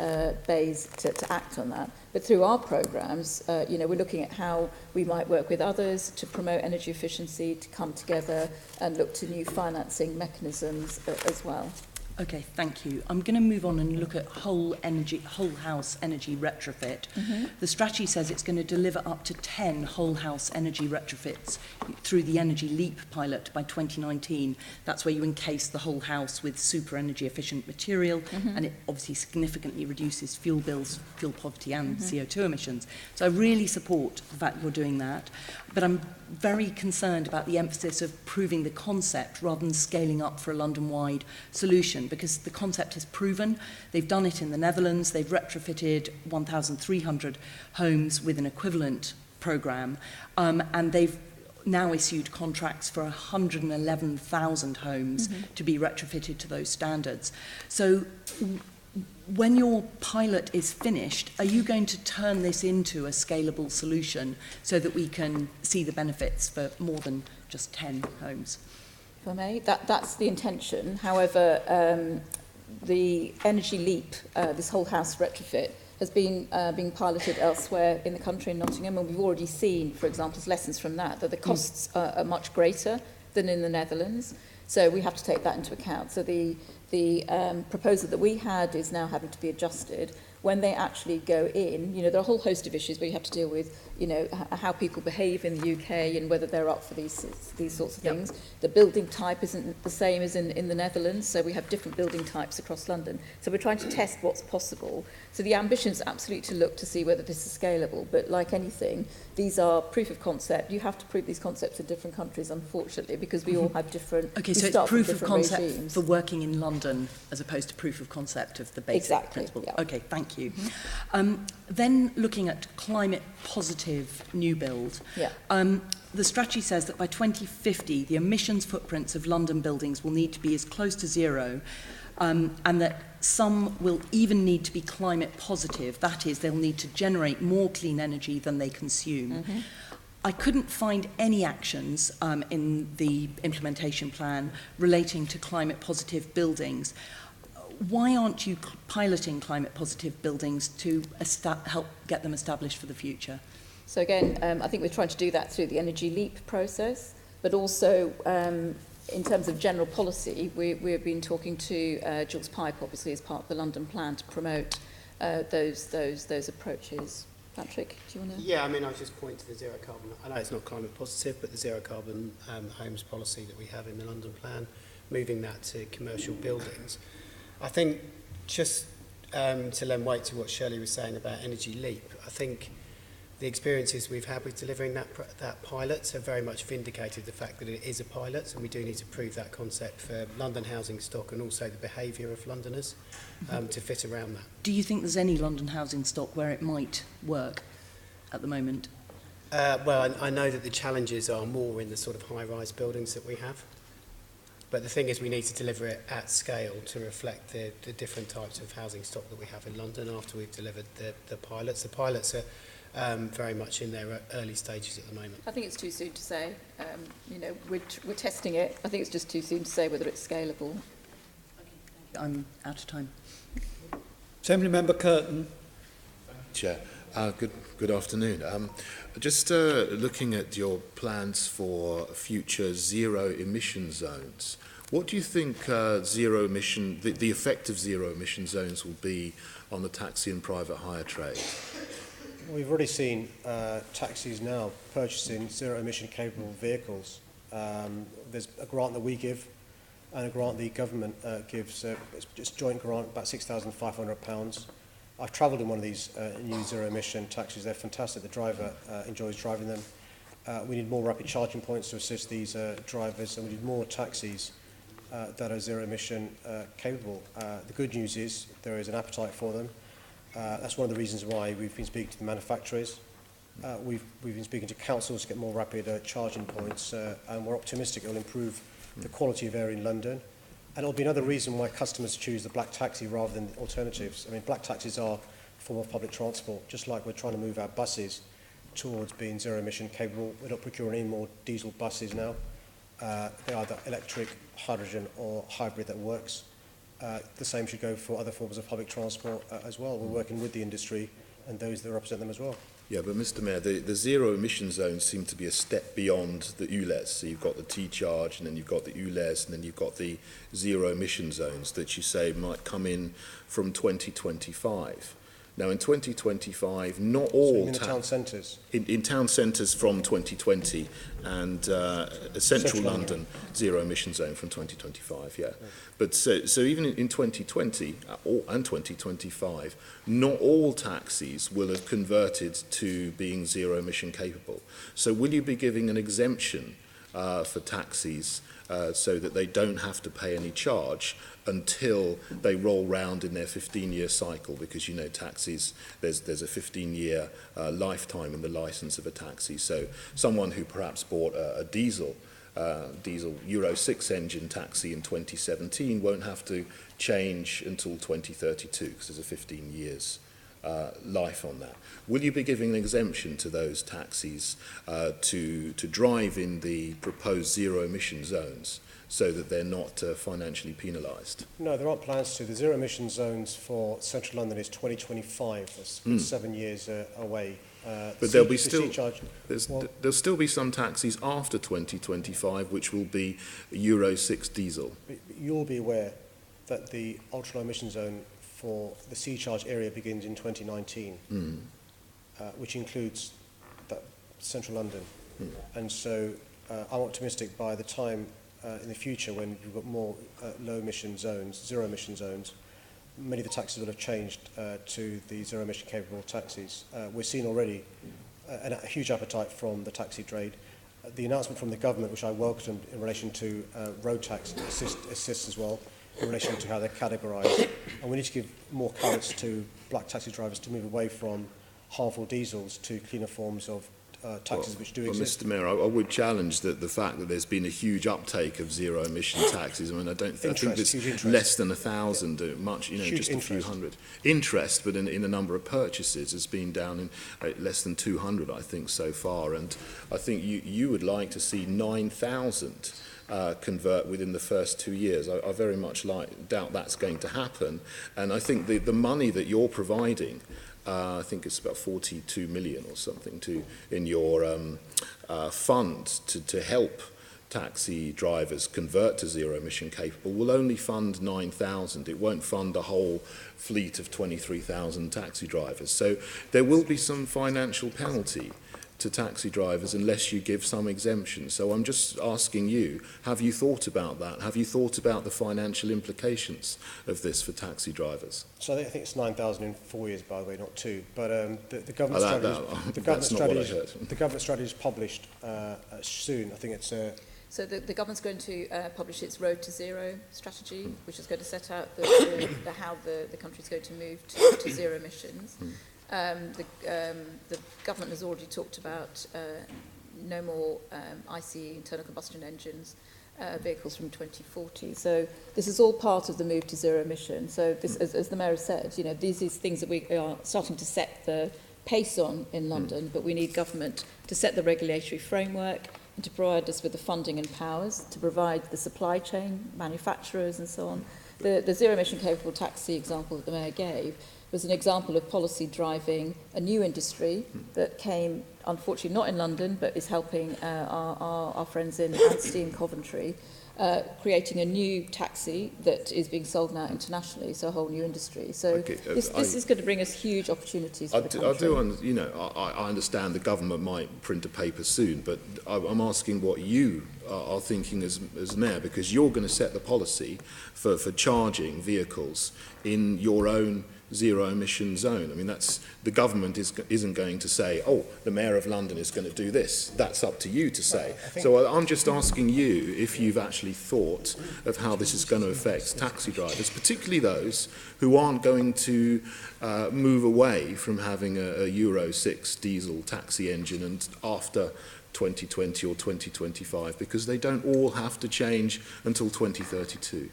BEIS to act on that. But through our programmes, you know, we're looking at how we might work with others to promote energy efficiency, to come together and look to new financing mechanisms as well. Okay, thank you. I'm going to move on and look at whole house energy retrofit. The strategy says it's going to deliver up to 10 whole house energy retrofits through the Energy Leap pilot by 2019. That's where you encase the whole house with super energy efficient material, and it obviously significantly reduces fuel bills, fuel poverty and CO2 emissions. So I really support the fact you're doing that, but I'm very concerned about the emphasis of proving the concept rather than scaling up for a London-wide solution, because the concept is proven. They've done it in the Netherlands. They've retrofitted 1,300 homes with an equivalent programme, and they've now issued contracts for 111,000 homes to be retrofitted to those standards. So when your pilot is finished, are you going to turn this into a scalable solution so that we can see the benefits for more than just 10 homes? If I may, that's the intention. However, the Energy Leap, this whole house retrofit, has been being piloted elsewhere in the country, in Nottingham, and we've already seen, for example, lessons from that the costs are much greater than in the Netherlands. So we have to take that into account. So the proposal that we had is now having to be adjusted. When they actually go in, there are a whole host of issues where you have to deal with, how people behave in the UK and whether they're up for these sorts of things. The building type isn't the same as in the Netherlands, so we have different building types across London. So we're trying to test what's possible. So the ambition is absolutely to look to see whether this is scalable, but like anything, these are proof of concept. You have to prove these concepts in different countries, unfortunately, because we all have different... Okay, so it's proof of concept regimes. For working in London as opposed to proof of concept of the basic principle. Yeah. Okay, thank you. Then looking at climate positive new build, the strategy says that by 2050 the emissions footprints of London buildings will need to be as close to zero, and that some will even need to be climate positive. That is, they'll need to generate more clean energy than they consume. I couldn't find any actions in the implementation plan relating to climate positive buildings. Why aren't you piloting climate positive buildings to help get them established for the future? So again, I think we're trying to do that through the Energy Leap process, but also in terms of general policy, we've been talking to Jules Pipe, obviously, as part of the London plan to promote those approaches. Patrick, do you want to? Yeah, I mean, I was just pointing to the zero carbon. I know it's not climate positive, but the zero carbon homes policy that we have in the London plan, moving that to commercial buildings. I think just to lend weight to what Shirley was saying about Energy Leap, I think the experiences we've had with delivering that pilot have very much vindicated the fact that it is a pilot, and we do need to prove that concept for London housing stock and also the behaviour of Londoners to fit around that. Do you think there's any London housing stock where it might work at the moment? Well, I know that the challenges are more in the sort of high-rise buildings that we have. But the thing is, we need to deliver it at scale to reflect the different types of housing stock that we have in London after we've delivered the pilots. The pilots are very much in their early stages at the moment. I think it's too soon to say. We're testing it. I think it's just too soon to say whether it's scalable. I'm out of time. Assembly Member Curtin. Chair. Good afternoon. Just looking at your plans for future zero emission zones, what do you think the effect of zero emission zones will be on the taxi and private hire trade? We've already seen taxis now purchasing zero emission capable vehicles. There's a grant that we give and a grant the government gives. It's just joint grant, about £6,500. I've travelled in one of these new zero-emission taxis. They're fantastic. The driver enjoys driving them. We need more rapid charging points to assist these drivers, and we need more taxis that are zero-emission capable. The good news is there is an appetite for them. That's one of the reasons why we've been speaking to the manufacturers. We've been speaking to councils to get more rapid charging points, and we're optimistic it will improve the quality of air in London. And it'll be another reason why customers choose the black taxi rather than alternatives. I mean, black taxis are a form of public transport, just like we're trying to move our buses towards being zero-emission capable. We're not procuring any more diesel buses now. They're either electric, hydrogen or hybrid that works. The same should go for other forms of public transport as well. We're working with the industry and those that represent them as well. Yeah, but Mr Mayor, the zero emission zones seem to be a step beyond the ULEZ. So you've got the T-charge, and then you've got the ULEZ, and then you've got the zero emission zones that you say might come in from 2025. Now, in 2025, not all... So you mean the town centres? In town centres from 2020, and central London, zero emission zone from 2025, yeah. But so even in 2020 and 2025, not all taxis will have converted to being zero emission capable. So will you be giving an exemption for taxis so that they don't have to pay any charge until they roll round in their 15-year cycle? Because, you know, taxis, there's a 15-year lifetime in the licence of a taxi. So someone who perhaps bought a diesel Euro 6 engine taxi in 2017 won't have to change until 2032 because there's a 15 years life on that. Will you be giving an exemption to those taxis to drive in the proposed zero emission zones so that they're not financially penalised? No, there aren't plans to. The zero emission zones for central London is 2025. That's 7 years away. But there'll still be some taxis after 2025 which will be Euro 6 diesel. You'll be aware that the ultra-low emission zone for the C-charge area begins in 2019, which includes that central London. And so I'm optimistic by the time in the future when you've got more low emission zones, zero emission zones, many of the taxis will have changed to the zero emission capable taxis. We're seeing already a huge appetite from the taxi trade. The announcement from the government, which I welcomed in relation to road tax assists as well, in relation to how they're categorised. And we need to give more carrots to black taxi drivers to move away from harmful diesels to cleaner forms of taxis which do exist. Mr Mayor, I would challenge the fact that there's been a huge uptake of zero emission taxis. I mean, I think it's less than 1,000, much, you know, just a few hundred. Interest, but in the number of purchases, has been down in less than 200, I think, so far. And I think you would like to see 9,000 convert within the first 2 years. I very much doubt that's going to happen. And I think the money that you're providing, I think it's about 42 million or something in your fund to help taxi drivers convert to zero emission capable, will only fund 9,000. It won't fund a whole fleet of 23,000 taxi drivers. So there will be some financial penalty to taxi drivers unless you give some exemption. So I'm just asking you, have you thought about that? Have you thought about the financial implications of this for taxi drivers? So I think it's 9,000 in 4 years, by the way, not 2. But the government strategy is published soon. I think it's... So the government's going to publish its Road to Zero strategy, which is going to set out how the country's going to move to zero emissions. The government has already talked about no more ICE, internal combustion engines, vehicles from 2040. So this is all part of the move to zero emission. So this, as the Mayor said, you know, these are things that we are starting to set the pace on in London, but we need government to set the regulatory framework and to provide us with the funding and powers to provide the supply chain, manufacturers and so on. The zero emission capable taxi example that the Mayor gave was an example of policy driving a new industry that came, unfortunately, not in London, but is helping our friends in Anstey and Coventry, creating a new taxi that is being sold now internationally, so a whole new industry. So okay, this is going to bring us huge opportunities for the country. I understand the government might print a paper soon, but I'm asking what you are thinking as Mayor, because you're going to set the policy for charging vehicles in your own zero emission zone. I mean, the government isn't going to say, oh, the Mayor of London is going to do this. That's up to you to say. So I'm just asking you if you've actually thought of how this is going to affect taxi drivers, particularly those who aren't going to move away from having a Euro 6 diesel taxi engine and after 2020 or 2025, because they don't all have to change until 2032.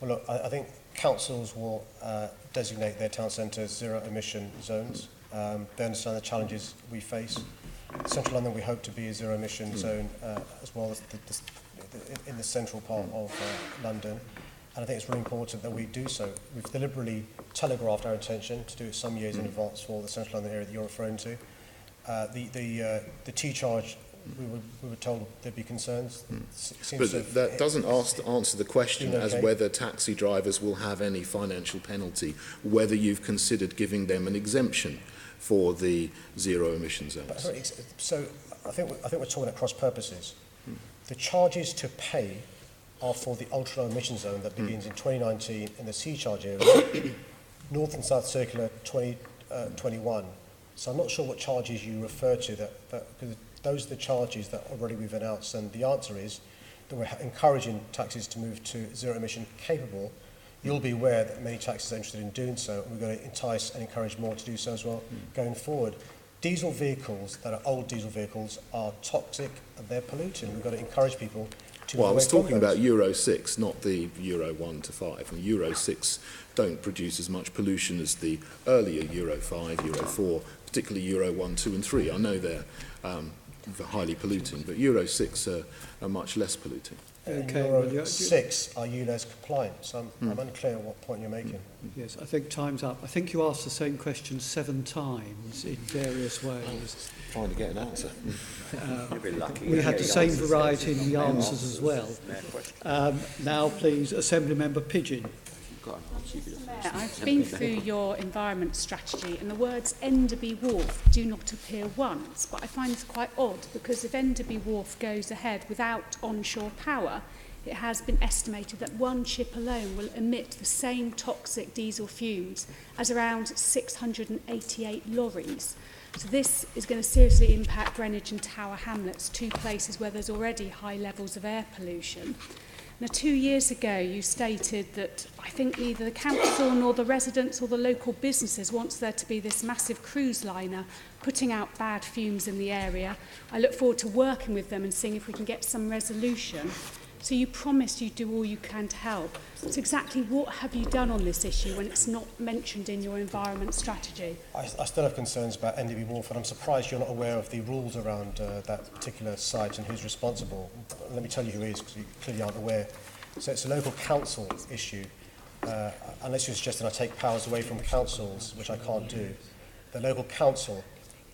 Well, look, I think councils will designate their town centres zero emission zones. They understand the challenges we face. Central London, we hope to be a zero emission zone as well as in the central part of London. and I think it's really important that we do so. We've deliberately telegraphed our intention to do it some years in advance for the Central London area that you're referring to. The T-charge, we were told there'd be concerns. But that doesn't answer the question as whether taxi drivers will have any financial penalty, whether you've considered giving them an exemption for the zero emission zones. So I think we're talking at cross purposes. The charges to pay are for the ultra low emission zone that begins in 2019 in the C charge area, North and South Circular 2021. So I'm not sure what charges you refer to, because those are the charges that already we've announced, and the answer is that we're encouraging taxis to move to zero emission capable. You'll be aware that many taxis are interested in doing so, and we're going to entice and encourage more to do so as well going forward. Diesel vehicles that are old diesel vehicles are toxic and they're polluting. We've got to encourage people to Well, I was talking about Euro 6, not the Euro 1 to 5. And Euro 6 don't produce as much pollution as the earlier Euro 5, Euro 4, particularly Euro 1, 2 and 3. I know they're highly polluting, but Euro 6 are much less polluting. Okay, Euro 6 are ULEZ compliant, so I'm unclear what point you're making. Yes, I think time's up. I think you asked the same question 7 times in various ways. Trying to get an answer. We had the same variety in the answers as well. Now, please, Assembly Member Pidgeon. I've been through your environment strategy, and the words Enderby Wharf do not appear once, but I find this quite odd because if Enderby Wharf goes ahead without onshore power, it has been estimated that one ship alone will emit the same toxic diesel fumes as around 688 lorries. So this is going to seriously impact Greenwich and Tower Hamlets, 2 places where there's already high levels of air pollution. Now, 2 years ago, you stated that I think neither the council nor the residents or the local businesses wants there to be this massive cruise liner putting out bad fumes in the area. I look forward to working with them and seeing if we can get some resolution. So you promised you'd do all you can to help. So exactly what have you done on this issue when it's not mentioned in your environment strategy? I still have concerns about Enderby Wharf, and I'm surprised you're not aware of the rules around that particular site and who's responsible. Let me tell you who is, because you clearly aren't aware. So it's a local council issue. Unless you're suggesting I take powers away from councils, which I can't do. The local council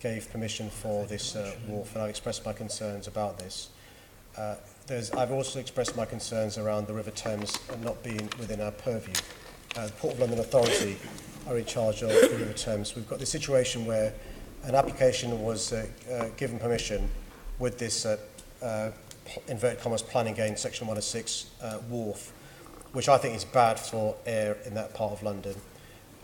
gave permission for this wharf, and I've expressed my concerns about this. I've also expressed my concerns around the River Thames not being within our purview. The Port of London Authority are in charge of the River Thames. We've got this situation where an application was given permission with this inverted commas planning gain section 106 wharf, which I think is bad for air in that part of London.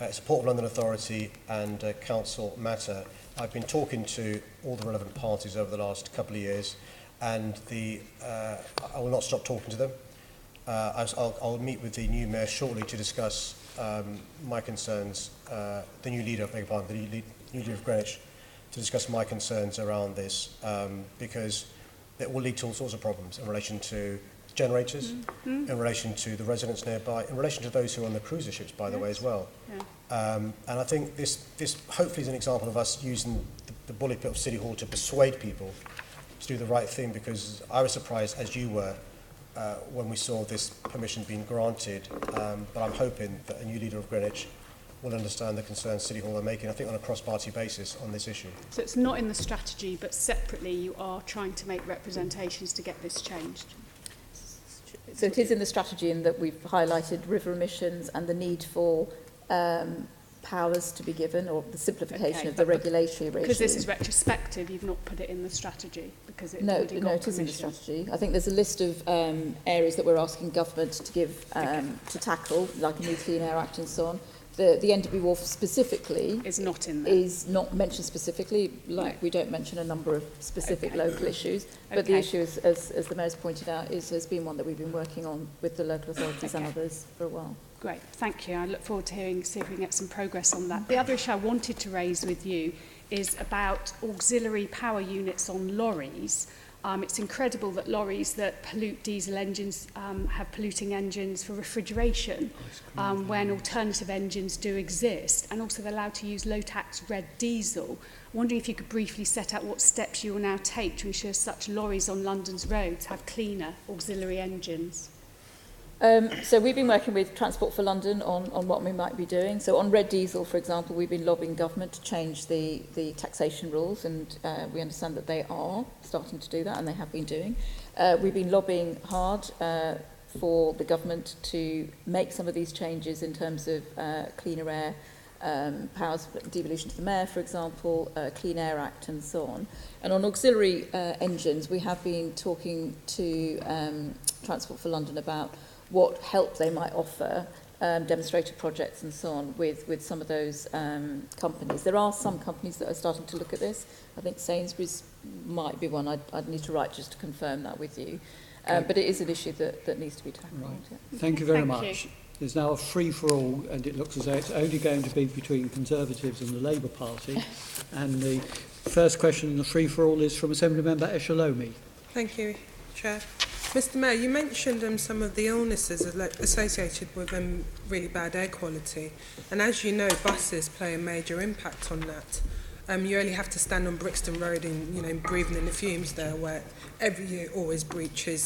It's a Port of London Authority and council matter. I've been talking to all the relevant parties over the last couple of years, and I will not stop talking to them. I'll meet with the new mayor shortly to discuss my concerns, the new leader, the new leader of Greenwich, to discuss my concerns around this, because it will lead to all sorts of problems in relation to generators, in relation to the residents nearby, in relation to those who are on the cruiser ships, by the way, as well. And I think this hopefully is an example of us using the bully pit of City Hall to persuade people to do the right thing, because I was surprised, as you were, when we saw this permission being granted, but I'm hoping that a new leader of Greenwich will understand the concerns City Hall are making, I think on a cross-party basis on this issue. So it's not in the strategy, but separately you are trying to make representations to get this changed? So it is in the strategy in that we've highlighted river emissions and the need for powers to be given, or the simplification of the regulatory regime. Because this is retrospective, you've not put it in the strategy because it's already got No, it is in the strategy. I think there's a list of areas that we're asking government to give to tackle, like a new Clean Air Act and so on. The Enderby Wharf specifically is not in there. Is not mentioned specifically, like we don't mention a number of specific local issues. But the issue, as the Mayor's pointed out, has been one that we've been working on with the local authorities and others for a while. Great, thank you. I look forward to see if we can get some progress on that. The other issue I wanted to raise with you is about auxiliary power units on lorries. It's incredible that lorries that pollute diesel engines have polluting engines for refrigeration when alternative engines do exist, and also they're allowed to use low-tax red diesel. I'm wondering if you could briefly set out what steps you will now take to ensure such lorries on London's roads have cleaner auxiliary engines. So we've been working with Transport for London on what we might be doing. So on red diesel, for example, we've been lobbying government to change the taxation rules, and we understand that they are starting to do that, and they have been doing. We've been lobbying hard for the government to make some of these changes in terms of cleaner air, powers devolution to the mayor, for example, Clean Air Act and so on. And on auxiliary engines, we have been talking to Transport for London about what help they might offer, demonstrator projects and so on with some of those companies. There are some companies that are starting to look at this. I think Sainsbury's might be one. I'd need to write just to confirm that with you. But it is an issue that needs to be tackled. Right. Yeah. Thank you very much. There's now a free-for-all, and it looks as though it's only going to be between Conservatives and the Labour Party. And the first question in the free-for-all is from Assembly Member Eshalomi. Thank you, Chair. Mr Mayor, you mentioned some of the illnesses associated with really bad air quality. And as you know, buses play a major impact on that. You only have to stand on Brixton Road and, breathing in the fumes there, where every year always breaches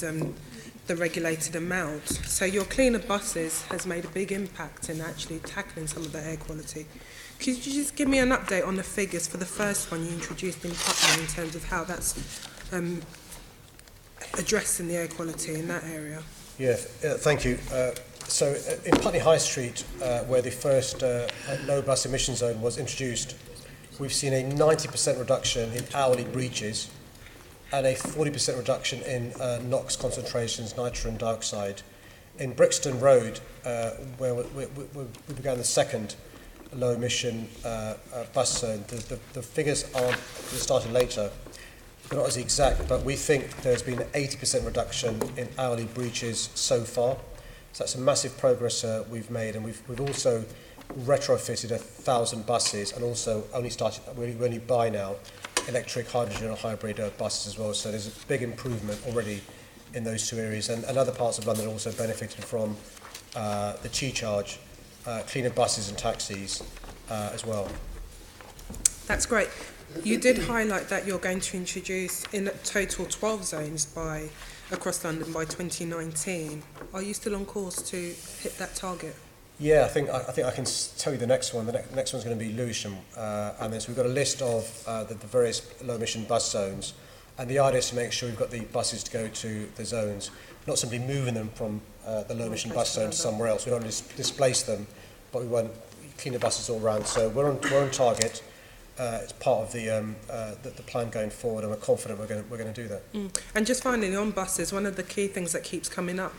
the regulated amount. So your cleaner buses has made a big impact in actually tackling some of the air quality. Could you just give me an update on the figures for the first one you introduced in Putney in terms of how that's addressing the air quality in that area? Yeah, thank you. So in Putney High Street, where the first low bus emission zone was introduced, we've seen a 90% reduction in hourly breaches and a 40% reduction in NOx concentrations, nitrogen dioxide. In Brixton Road, where we began the second low emission bus zone, the figures aren't starting later. They're not as exact, but we think there's been an 80% reduction in hourly breaches so far. So that's a massive progress we've made, and we've also retrofitted 1,000 buses, and also we only buy now electric, hydrogen and hybrid buses as well. So there's a big improvement already in those two areas, and other parts of London also benefited from the T-charge, cleaner buses and taxis as well. That's great. You did highlight that you're going to introduce in a total 12 zones across London by 2019. Are you still on course to hit that target? Yeah, I think I can tell you the next one. The next one's going to be Lewisham, and so we've got a list of the various low emission bus zones, and the idea is to make sure we've got the buses to go to the zones, not simply moving them from the low emission bus zone to somewhere else. We don't displace them, but we want cleaner buses all around. So we're on target. It's part of the plan going forward, and we're confident we're going to do that. And just finally, on buses, one of the key things that keeps coming up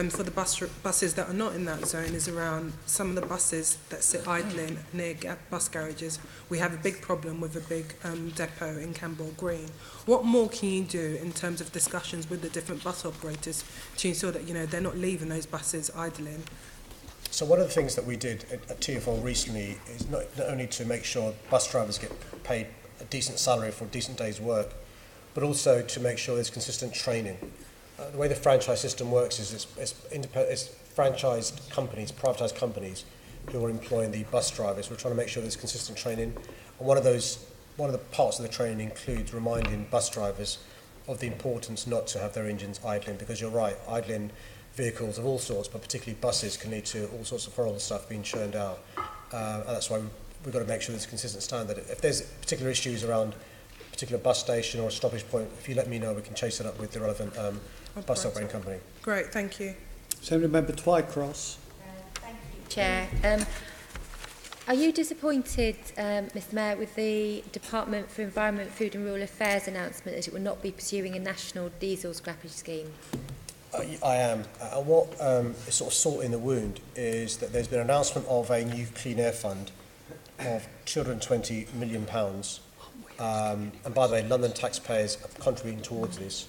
for the buses that are not in that zone is around some of the buses that sit idling near bus garages. We have a big problem with a big depot in Campbell Green. What more can you do in terms of discussions with the different bus operators to ensure that they're not leaving those buses idling? So one of the things that we did at Tearful recently is not only to make sure bus drivers get paid a decent salary for a decent day's work, but also to make sure there's consistent training. The way the franchise system works is it's franchised companies, privatised companies who are employing the bus drivers. We're trying to make sure there's consistent training. And one of the parts of the training includes reminding bus drivers of the importance not to have their engines idling, because you're right, idling vehicles of all sorts, but particularly buses, can lead to all sorts of horrible stuff being churned out. And that's why we've got to make sure there's a consistent standard. If there's particular issues around a particular bus station or a stoppage point, if you let me know, we can chase it up with the relevant bus operating company. Great, thank you. Assembly Member Twycross. Thank you, Chair. Are you disappointed, Mr Mayor, with the Department for Environment, Food and Rural Affairs announcement that it will not be pursuing a national diesel scrappage scheme? I am. And what is sort of salt in the wound is that there's been an announcement of a new clean air fund of £220 million. And by the way, London taxpayers are contributing towards this.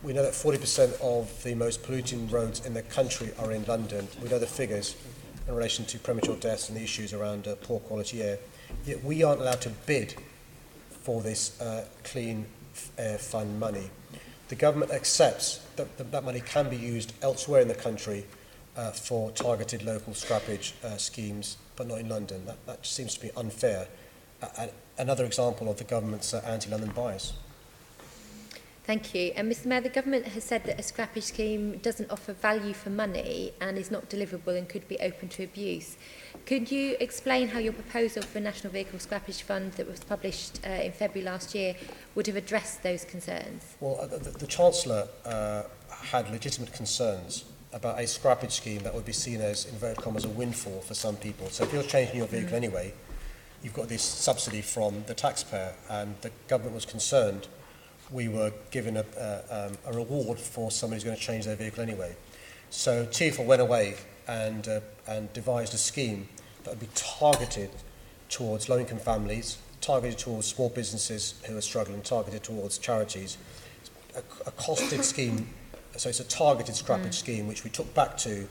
We know that 40% of the most polluting roads in the country are in London. We know the figures in relation to premature deaths and the issues around poor quality air. Yet we aren't allowed to bid for this clean air fund money. The government accepts that that money can be used elsewhere in the country for targeted local scrappage schemes, but not in London. That seems to be unfair. Another example of the government's anti-London bias. Thank you. And Mr Mayor, the government has said that a scrappage scheme doesn't offer value for money and is not deliverable and could be open to abuse. Could you explain how your proposal for a National Vehicle Scrappage Fund that was published in February last year would have addressed those concerns? Well, the Chancellor had legitimate concerns about a scrappage scheme that would be seen as, in inverted commas, a windfall for some people. So if you're changing your vehicle anyway, you've got this subsidy from the taxpayer, and the government was concerned we were given a reward for somebody who's going to change their vehicle anyway. So Tearful went away and devised a scheme that would be targeted towards low-income families, targeted towards small businesses who are struggling, targeted towards charities. A costed scheme, so it's a targeted scrappage scheme, which we took back to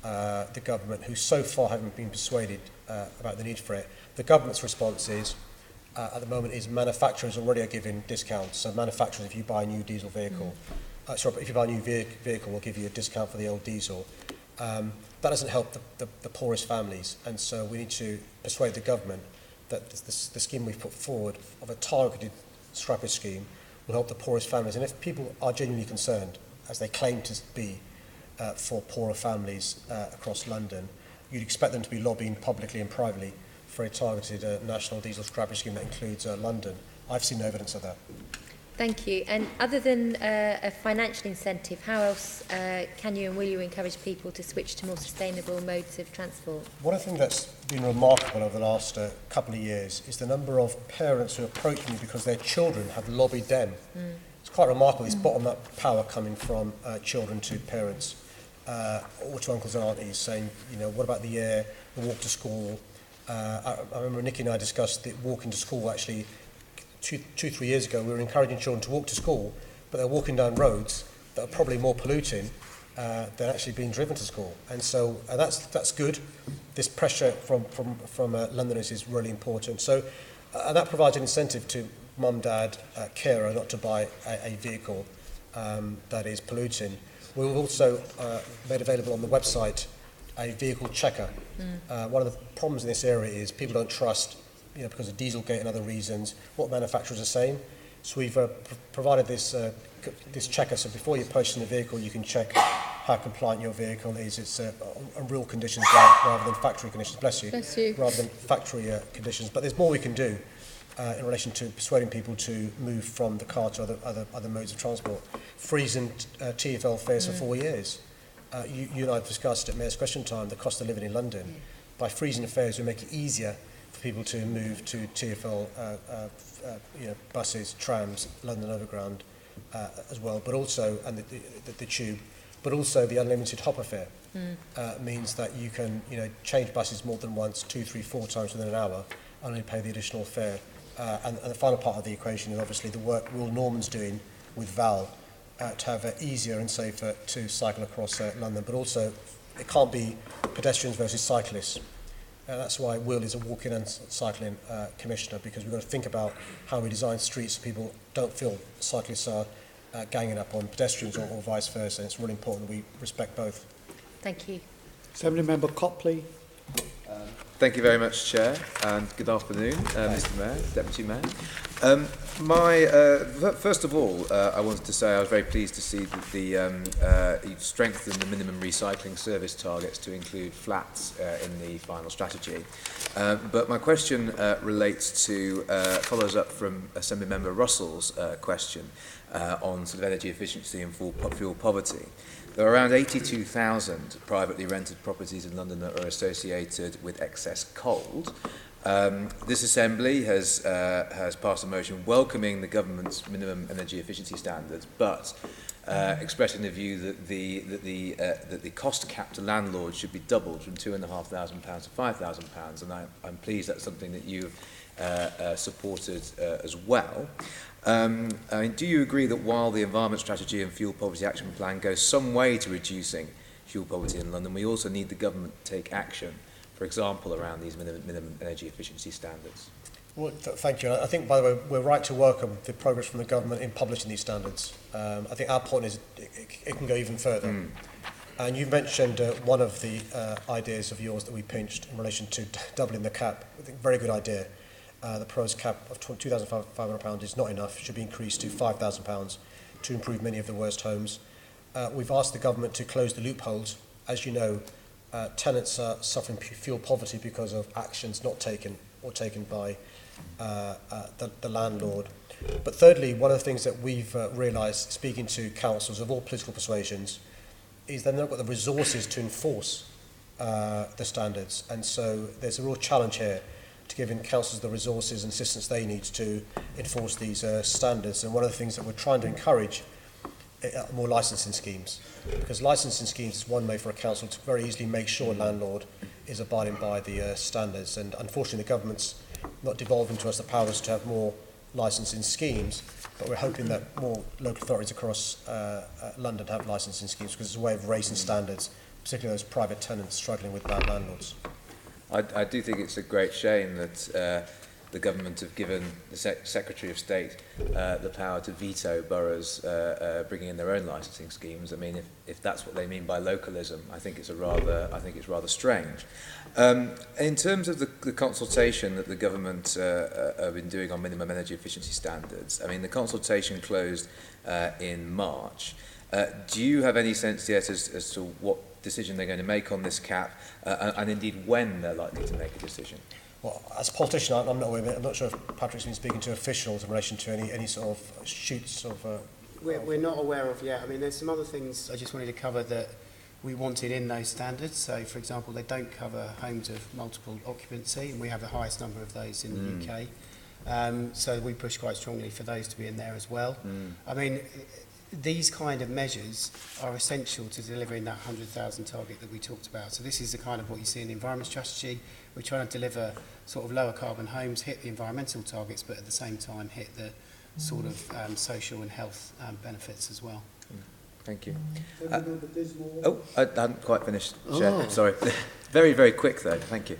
the government, who so far haven't been persuaded about the need for it. The government's response is, at the moment, is manufacturers already are giving discounts. So manufacturers, if you buy a new diesel vehicle, if you buy a new vehicle, will give you a discount for the old diesel. That doesn't help the poorest families, and so we need to persuade the government that the scheme we've put forward of a targeted scrappage scheme will help the poorest families. And if people are genuinely concerned, as they claim to be, for poorer families across London, you'd expect them to be lobbying publicly and privately for a targeted national diesel scrappage scheme that includes London. I've seen no evidence of that. Thank you. And other than a financial incentive, how else can you and will you encourage people to switch to more sustainable modes of transport? One of the things that's been remarkable over the last couple of years is the number of parents who approach me because their children have lobbied them. It's quite remarkable, this bottom-up power coming from children to parents, or to uncles and aunties, saying, you know, what about the walk to school? I remember Nikki and I discussed the walking to school actually 2-3 years ago. We were encouraging children to walk to school, but they're walking down roads that are probably more polluting than actually being driven to school. And so that's good. This pressure from Londoners is really important. So and that provides an incentive to mum, dad, carer not to buy a vehicle that is polluting. We've also made available on the website a vehicle checker. One of the problems in this area is people don't trust, you know, because of Dieselgate and other reasons, what manufacturers are saying. So we've provided this checker, so before you're purchasing the vehicle, you can check how compliant your vehicle is. It's on real conditions rather than factory conditions. Bless you. Bless you. Rather than factory conditions. But there's more we can do in relation to persuading people to move from the car to other modes of transport. Freezing TfL fares for 4 years. You and I have discussed at Mayor's Question Time the cost of living in London. Yeah. By freezing the fares, we make it easier for people to move to TfL buses, trams, London Overground as well, but also and the tube, but also the unlimited hopper fare means that you can change buses more than once, 2, 3, 4 times within an hour, and only pay the additional fare. And the final part of the equation is obviously the work Will Norman's doing with Val to have it easier and safer to cycle across London, but also it can't be pedestrians versus cyclists. That's why Will is a walking and cycling commissioner, because we've got to think about how we design streets so people don't feel cyclists are ganging up on pedestrians or vice versa. And it's really important that we respect both. Thank you. Assembly Member Copley. Thank you very much, Chair, and good afternoon, Mr Mayor, Deputy Mayor. First of all, I wanted to say I was very pleased to see that you strengthened the minimum recycling service targets to include flats in the final strategy. But my question follows up from Assembly Member Russell's question on sort of energy efficiency and fuel poverty. There are around 82,000 privately rented properties in London that are associated with excess cold. This Assembly has passed a motion welcoming the government's minimum energy efficiency standards, but expressing the view that the cost cap to landlords should be doubled from £2,500 to £5,000, and I'm pleased that's something that you've supported as well. Do you agree that while the Environment Strategy and Fuel Poverty Action Plan goes some way to reducing fuel poverty in London, we also need the government to take action, for example, around these minimum energy efficiency standards? Well, thank you. I think, by the way, we're right to welcome the progress from the government in publishing these standards. I think our point is it can go even further. And you mentioned one of the ideas of yours that we pinched in relation to doubling the cap. I think very good idea. The proposed cap of £2,500 is not enough. It should be increased to £5,000. to improve many of the worst homes. We've asked the government to close the loopholes. As you know, tenants are suffering fuel poverty because of actions not taken or taken by the landlord. But thirdly, one of the things that we've realised, speaking to councils of all political persuasions, is they've not got the resources to enforce the standards. And so there's a real challenge here to giving councils the resources and assistance they need to enforce these standards. And one of the things that we're trying to encourage are more licensing schemes, because licensing schemes is one way for a council to very easily make sure a landlord is abiding by the standards. And unfortunately, the government's not devolving to us the powers to have more licensing schemes, but we're hoping that more local authorities across London have licensing schemes, because it's a way of raising standards, particularly those private tenants struggling with bad landlords. I do think it's a great shame that the government have given the Secretary of State the power to veto boroughs bringing in their own licensing schemes. I mean, if that's what they mean by localism, I think it's rather strange. In terms of the consultation that the government have been doing on minimum energy efficiency standards, I mean, the consultation closed in March. Do you have any sense yet as to what decision they're going to make on this cap, and indeed when they're likely to make a decision? Well, as a politician, I'm not aware of it. I'm not sure if Patrick's been speaking to officials in relation to any sort of shoots of... We're not aware of yet. I mean, there's some other things I just wanted to cover that we wanted in those standards. So, for example, they don't cover homes of multiple occupancy, and we have the highest number of those in the UK. So we push quite strongly for those to be in there as well. I mean, these kind of measures are essential to delivering that 100,000 target that we talked about. So this is the kind of what you see in the environment strategy. We're trying to deliver sort of lower carbon homes, hit the environmental targets, but at the same time hit the sort of social and health benefits as well. Thank you. I hadn't quite finished, Chair. Sorry. Very, very quick though. Thank you.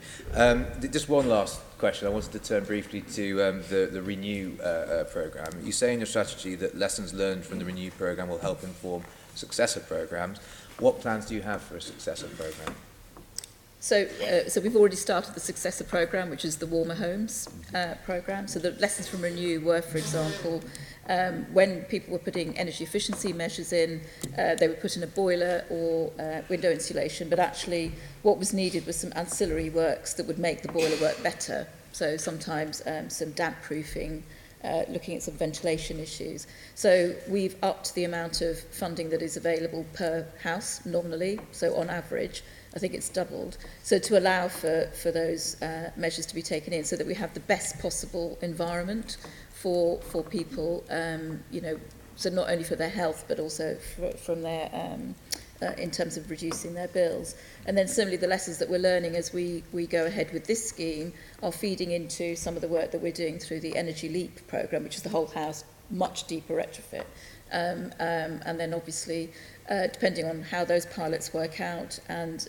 Just one last question. I wanted to turn briefly to the Renew programme. You say in your strategy that lessons learned from the Renew programme will help inform successor programmes. What plans do you have for a successor programme? So we've already started the successor programme, which is the Warmer Homes programme. So the lessons from Renew were, for example, when people were putting energy efficiency measures in, they were put in a boiler or window insulation, but actually what was needed was some ancillary works that would make the boiler work better. So sometimes some damp proofing, looking at some ventilation issues. So we've upped the amount of funding that is available per house nominally, so on average. I think it's doubled. So to allow for those measures to be taken in so that we have the best possible environment for people, you know, so not only for their health, but also from their, in terms of reducing their bills. And then similarly, the lessons that we're learning as we go ahead with this scheme are feeding into some of the work that we're doing through the Energy Leap programme, which is the whole house, much deeper retrofit. And then obviously, depending on how those pilots work out and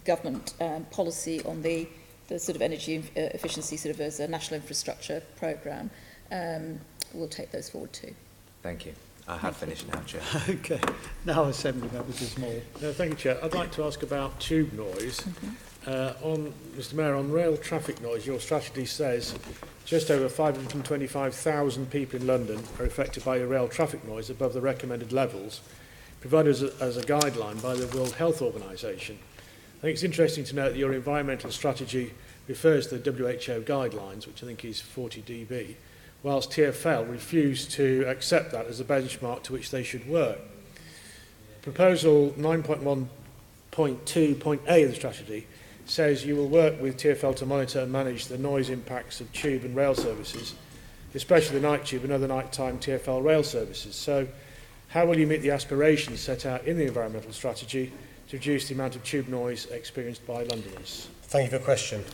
government policy on the sort of energy efficiency sort of as a national infrastructure programme, we'll take those forward too. Thank you. I have finished now, Chair. Okay. Now Assembly Member Small. No, thank you, Chair. I'd like to ask about tube noise. Mr Mayor, on rail traffic noise, your strategy says just over 525,000 people in London are affected by rail traffic noise above the recommended levels, provided as a guideline by the World Health Organization. I think it's interesting to note that your environmental strategy refers to the WHO guidelines, which I think is 40 dB, whilst Tearful refused to accept that as a benchmark to which they should work. Proposal 9.1.2.A of the strategy says you will work with Tearful to monitor and manage the noise impacts of tube and rail services, especially the night tube and other nighttime Tearful rail services. So how will you meet the aspirations set out in the environmental strategy to reduce the amount of tube noise experienced by Londoners? Thank you for the question.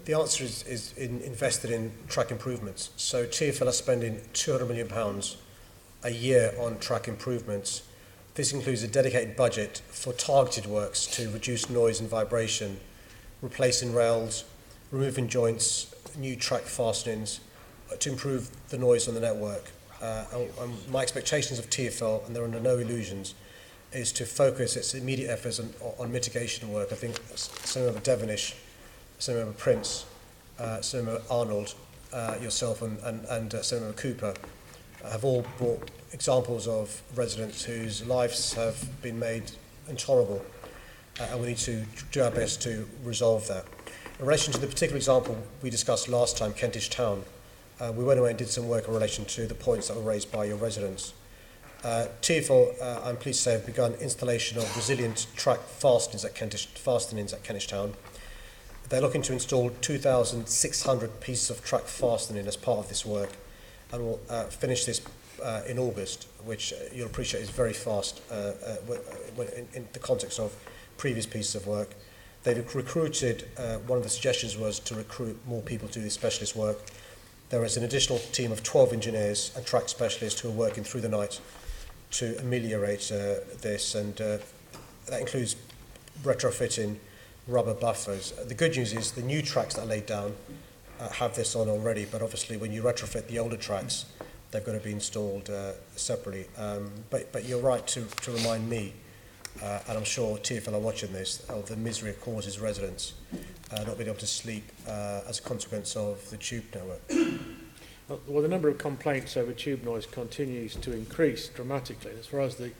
The answer is invested in track improvements. So Tearful are spending £200 million a year on track improvements. This includes a dedicated budget for targeted works to reduce noise and vibration, replacing rails, removing joints, new track fastenings to improve the noise on the network. My expectations of Tearful, and they're under no illusions, is to focus its immediate efforts on mitigation work. I think Senator Devonish, Senator Prince, Senator Arnold, yourself and Senator Cooper have all brought examples of residents whose lives have been made intolerable, and we need to do our best to resolve that. In relation to the particular example we discussed last time, Kentish Town, we went away and did some work in relation to the points that were raised by your residents. Tearful, I'm pleased to say, have begun installation of resilient track fastenings at Kentish Town. They're looking to install 2,600 pieces of track fastening as part of this work, and will finish this in August, which you'll appreciate is very fast in the context of previous pieces of work. They've recruited, one of the suggestions was to recruit more people to do this specialist work. There is an additional team of 12 engineers and track specialists who are working through the night to ameliorate this, and that includes retrofitting rubber buffers. The good news is the new tracks that are laid down have this on already, but obviously when you retrofit the older tracks, they've got to be installed separately. But you're right to remind me, and I'm sure Tearful are watching this, of the misery it causes residents not being able to sleep as a consequence of the tube network. Well, the number of complaints over tube noise continues to increase dramatically. As far as the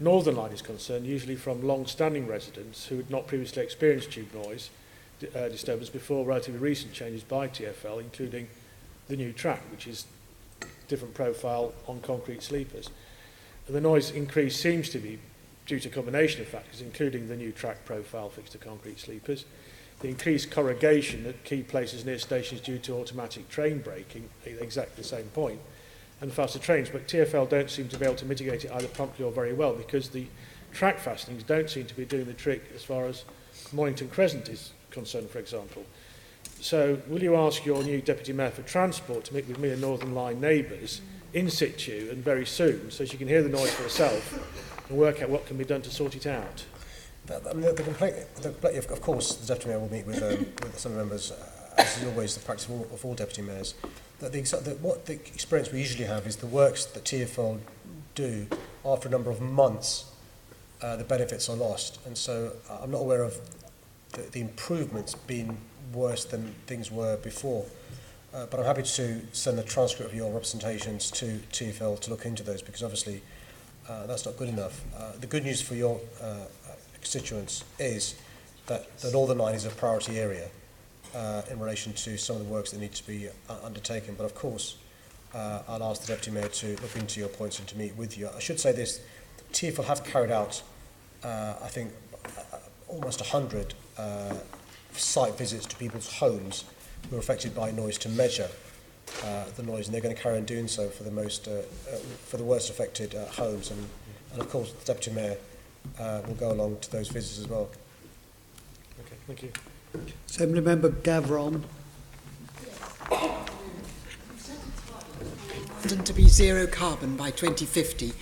Northern Line is concerned, usually from long-standing residents who had not previously experienced tube noise disturbance before relatively recent changes by TfL, including the new track, which is different profile on concrete sleepers. The noise increase seems to be due to a combination of factors, including the new track profile fixed to concrete sleepers, the increased corrugation at key places near stations due to automatic train braking, exactly the same point, and faster trains. But TfL don't seem to be able to mitigate it either promptly or very well, because the track fastenings don't seem to be doing the trick as far as Mornington Crescent is concerned, for example. So will you ask your new Deputy Mayor for Transport to meet with me and Northern Line neighbours in situ and very soon, so she can hear the noise for herself and work out what can be done to sort it out? The complaint, of course, the Deputy Mayor will meet with some of the members, as is always the practice of all Deputy Mayors. What the experience we usually have is the works that TfL do, after a number of months, the benefits are lost. And so I'm not aware of the improvements being worse than things were before. But I'm happy to send the transcript of your representations to TfL to look into those, because obviously that's not good enough. The good news for your constituents is that the Northern Line is a priority area in relation to some of the works that need to be undertaken. But of course, I'll ask the Deputy Mayor to look into your points and to meet with you. I should say this, TfL have carried out, I think, almost 100 site visits to people's homes who are affected by noise to measure the noise, and they're going to carry on doing so for the worst affected homes. And of course, the Deputy Mayor will go along to those visits as well. Okay, thank you. Assembly Member Gavron. London to be zero carbon by 2050.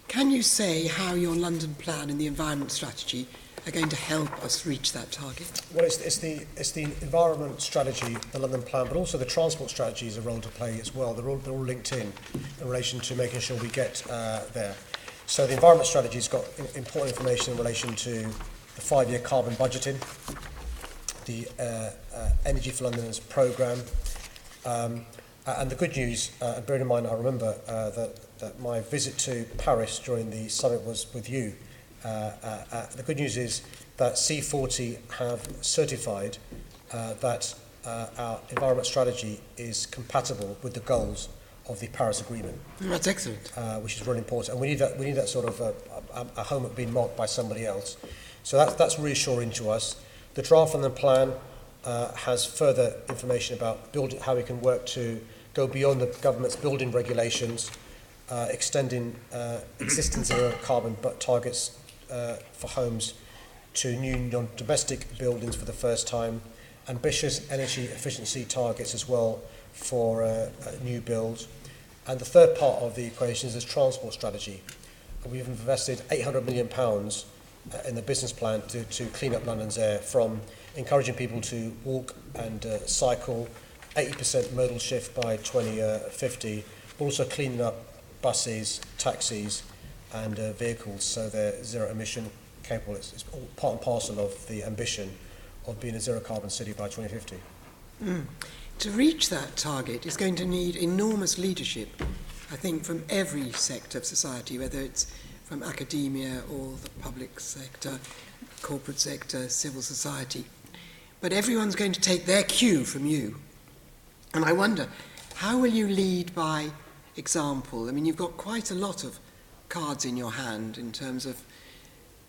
Can you say how your London plan and the environment strategy are going to help us reach that target? Well, it's the environment strategy, the London plan, but also the transport strategy is a role to play as well. They're all linked in relation to making sure we get there. So the environment strategy has got important information in relation to the 5-year carbon budgeting, the Energy for Londoners programme, and the good news, bearing in mind I remember that my visit to Paris during the summit was with you. The good news is that C40 have certified that our environment strategy is compatible with the goals of the Paris Agreement. That's excellent. Which is really important, and we need that sort of a homework being marked by somebody else. So that's reassuring to us. The draft on the plan has further information about how we can work to go beyond the government's building regulations, extending existing zero carbon targets for homes to new non-domestic buildings for the first time, ambitious energy efficiency targets as well for new builds. And the third part of the equation is this transport strategy. We've invested £800 million in the business plan to clean up London's air, from encouraging people to walk and cycle, 80% modal shift by 2050, but also cleaning up buses, taxis and vehicles so they're zero emission capable. It's all part and parcel of the ambition of being a zero carbon city by 2050. To reach that target is going to need enormous leadership I think, from every sector of society, whether it's from academia or the public sector, corporate sector, civil society. But everyone's going to take their cue from you. And I wonder, how will you lead by example? I mean, you've got quite a lot of cards in your hand in terms of,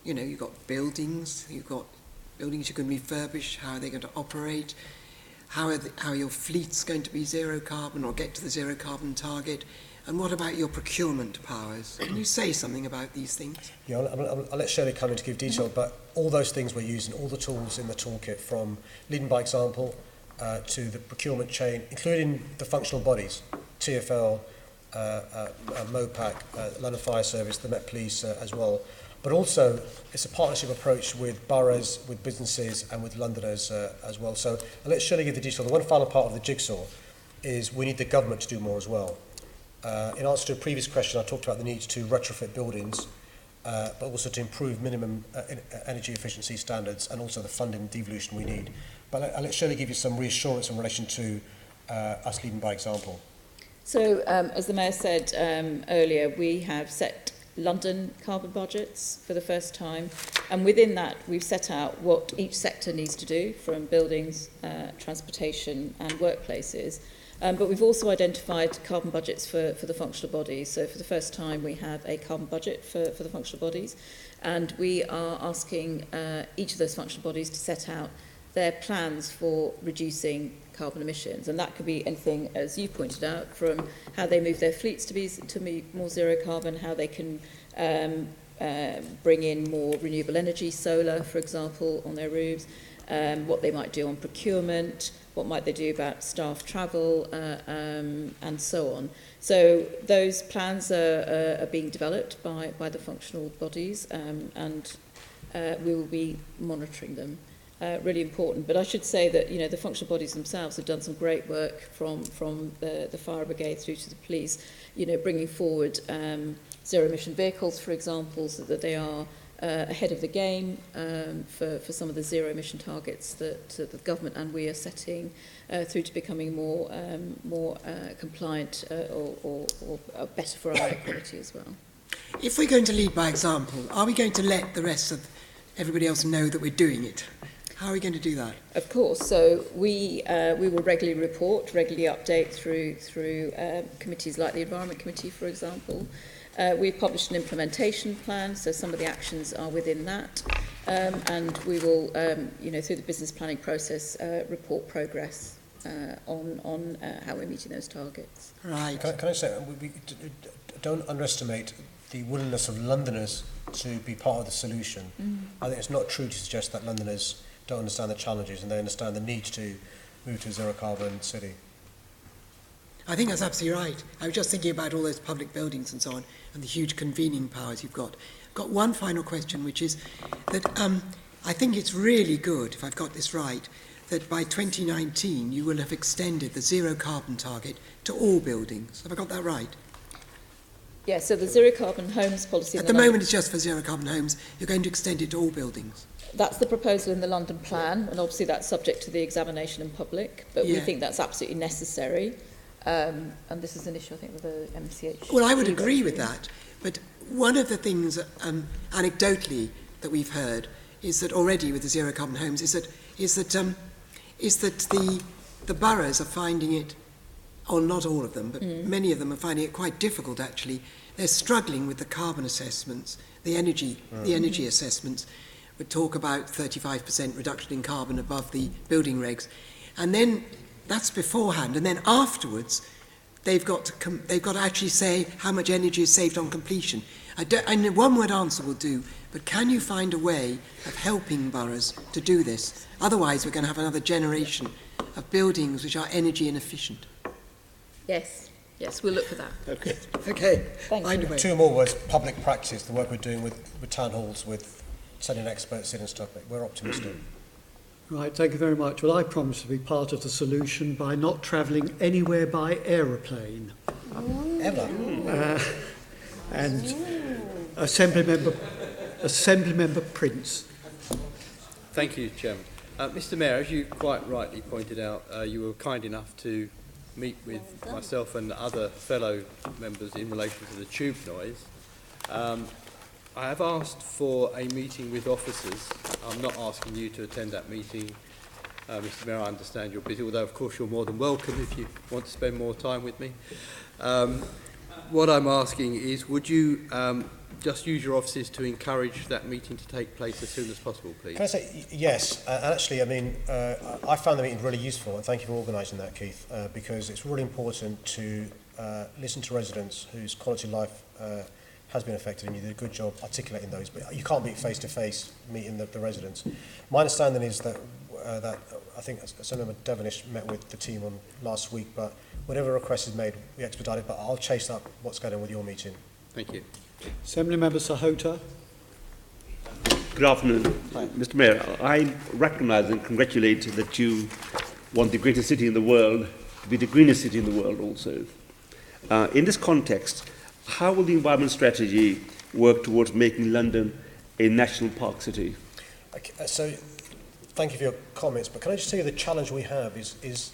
you know, you've got buildings you can refurbish, how are they going to operate, how are your fleets going to be zero carbon or get to the zero carbon target, and what about your procurement powers? Can you say something about these things? Yeah, I'll let Shirley come in to give detail, but all those things we're using, all the tools in the toolkit, from leading by example to the procurement chain, including the functional bodies, TfL, MOPAC, London Fire Service, the Met Police as well. But also, it's a partnership approach with boroughs, with businesses, and with Londoners as well. So I'll let Shirley give the detail. The one final part of the jigsaw is we need the government to do more as well. In answer to a previous question, I talked about the need to retrofit buildings, but also to improve minimum energy efficiency standards, and also the funding devolution we need. But I'll let Shirley give you some reassurance in relation to us leading by example. So, as the Mayor said earlier, we have set London carbon budgets for the first time, and within that we've set out what each sector needs to do, from buildings, transportation and workplaces. But we've also identified carbon budgets for the functional bodies. So for the first time we have a carbon budget for the functional bodies, and we are asking each of those functional bodies to set out their plans for reducing carbon emissions. And that could be anything, as you pointed out, from how they move their fleets to be more zero carbon, how they can bring in more renewable energy, solar, for example, on their roofs, what they might do on procurement, what might they do about staff travel, and so on. So those plans are being developed by the functional bodies, and we will be monitoring them. Really important. But I should say that, you know, the functional bodies themselves have done some great work from the fire brigade through to the police, you know, bringing forward zero emission vehicles, for example, so that they are ahead of the game for some of the zero emission targets that the government and we are setting, through to becoming more compliant or better for our air quality as well. If we're going to lead by example, are we going to let the rest of everybody else know that we're doing it? How are we going to do that? Of course. So we will regularly report, regularly update through committees like the Environment Committee, for example. We've published an implementation plan, so some of the actions are within that, and we will, you know, through the business planning process, report progress on how we're meeting those targets. Right. Can I say, we don't underestimate the willingness of Londoners to be part of the solution. I think it's not true to suggest that Londoners don't understand the challenges and they understand the need to move to a zero carbon city. I think that's absolutely right. I was just thinking about all those public buildings and so on, and the huge convening powers you've got. I've got one final question, which is that I think it's really good, if I've got this right, that by 2019 you will have extended the zero carbon target to all buildings. Have I got that right? Yeah, so the zero carbon homes policy... At the moment it's just for zero carbon homes. You're going to extend it to all buildings. That's the proposal in the London plan, and obviously that's subject to the examination in public, but we think that's absolutely necessary. And this is an issue, I think, with the MCH. Well, I would agree with that, but one of the things, anecdotally, that we've heard is that already with the zero carbon homes is that the boroughs are finding it, or not all of them, but many of them are finding it quite difficult. Actually, they're struggling with the carbon assessments, the energy assessments. We talk about 35% reduction in carbon above the building regs, and then that's beforehand, and then afterwards they've got to actually say how much energy is saved on completion. And one-word answer will do, but can you find a way of helping boroughs to do this? Otherwise we're going to have another generation of buildings which are energy inefficient. Yes, we'll look for that. Okay. Thank you. Two more words: public practice, the work we're doing with town halls, with sending experts in and stuff. We're optimistic. Right, thank you very much. Well, I promise to be part of the solution by not travelling anywhere by aeroplane. Ever? And Assembly Member Prince. Thank you, Chairman. Mr Mayor, as you quite rightly pointed out, you were kind enough to meet with myself and other fellow members in relation to the tube noise. I have asked for a meeting with officers. I'm not asking you to attend that meeting. Mr. Mayor, I understand you're busy, although of course you're more than welcome if you want to spend more time with me. What I'm asking is, would you just use your offices to encourage that meeting to take place as soon as possible, please? Can I say yes? And actually, I mean, I found the meeting really useful, and thank you for organising that, Keith, because it's really important to listen to residents whose quality of life has been affected, and you did a good job articulating those, but you can't meet face-to-face meeting the residents. My understanding is that that I think Senator Devonish met with the team on last week, but whatever request is made, we expedite it, but I'll chase up what's going on with your meeting. Thank you. Assembly Member Sahota. Good afternoon. Mr. Mayor, I recognise and congratulate that you want the greatest city in the world to be the greenest city in the world also. In this context, how will the environment strategy work towards making London a national park city? Okay, so thank you for your comments, but can I just tell you the challenge we have is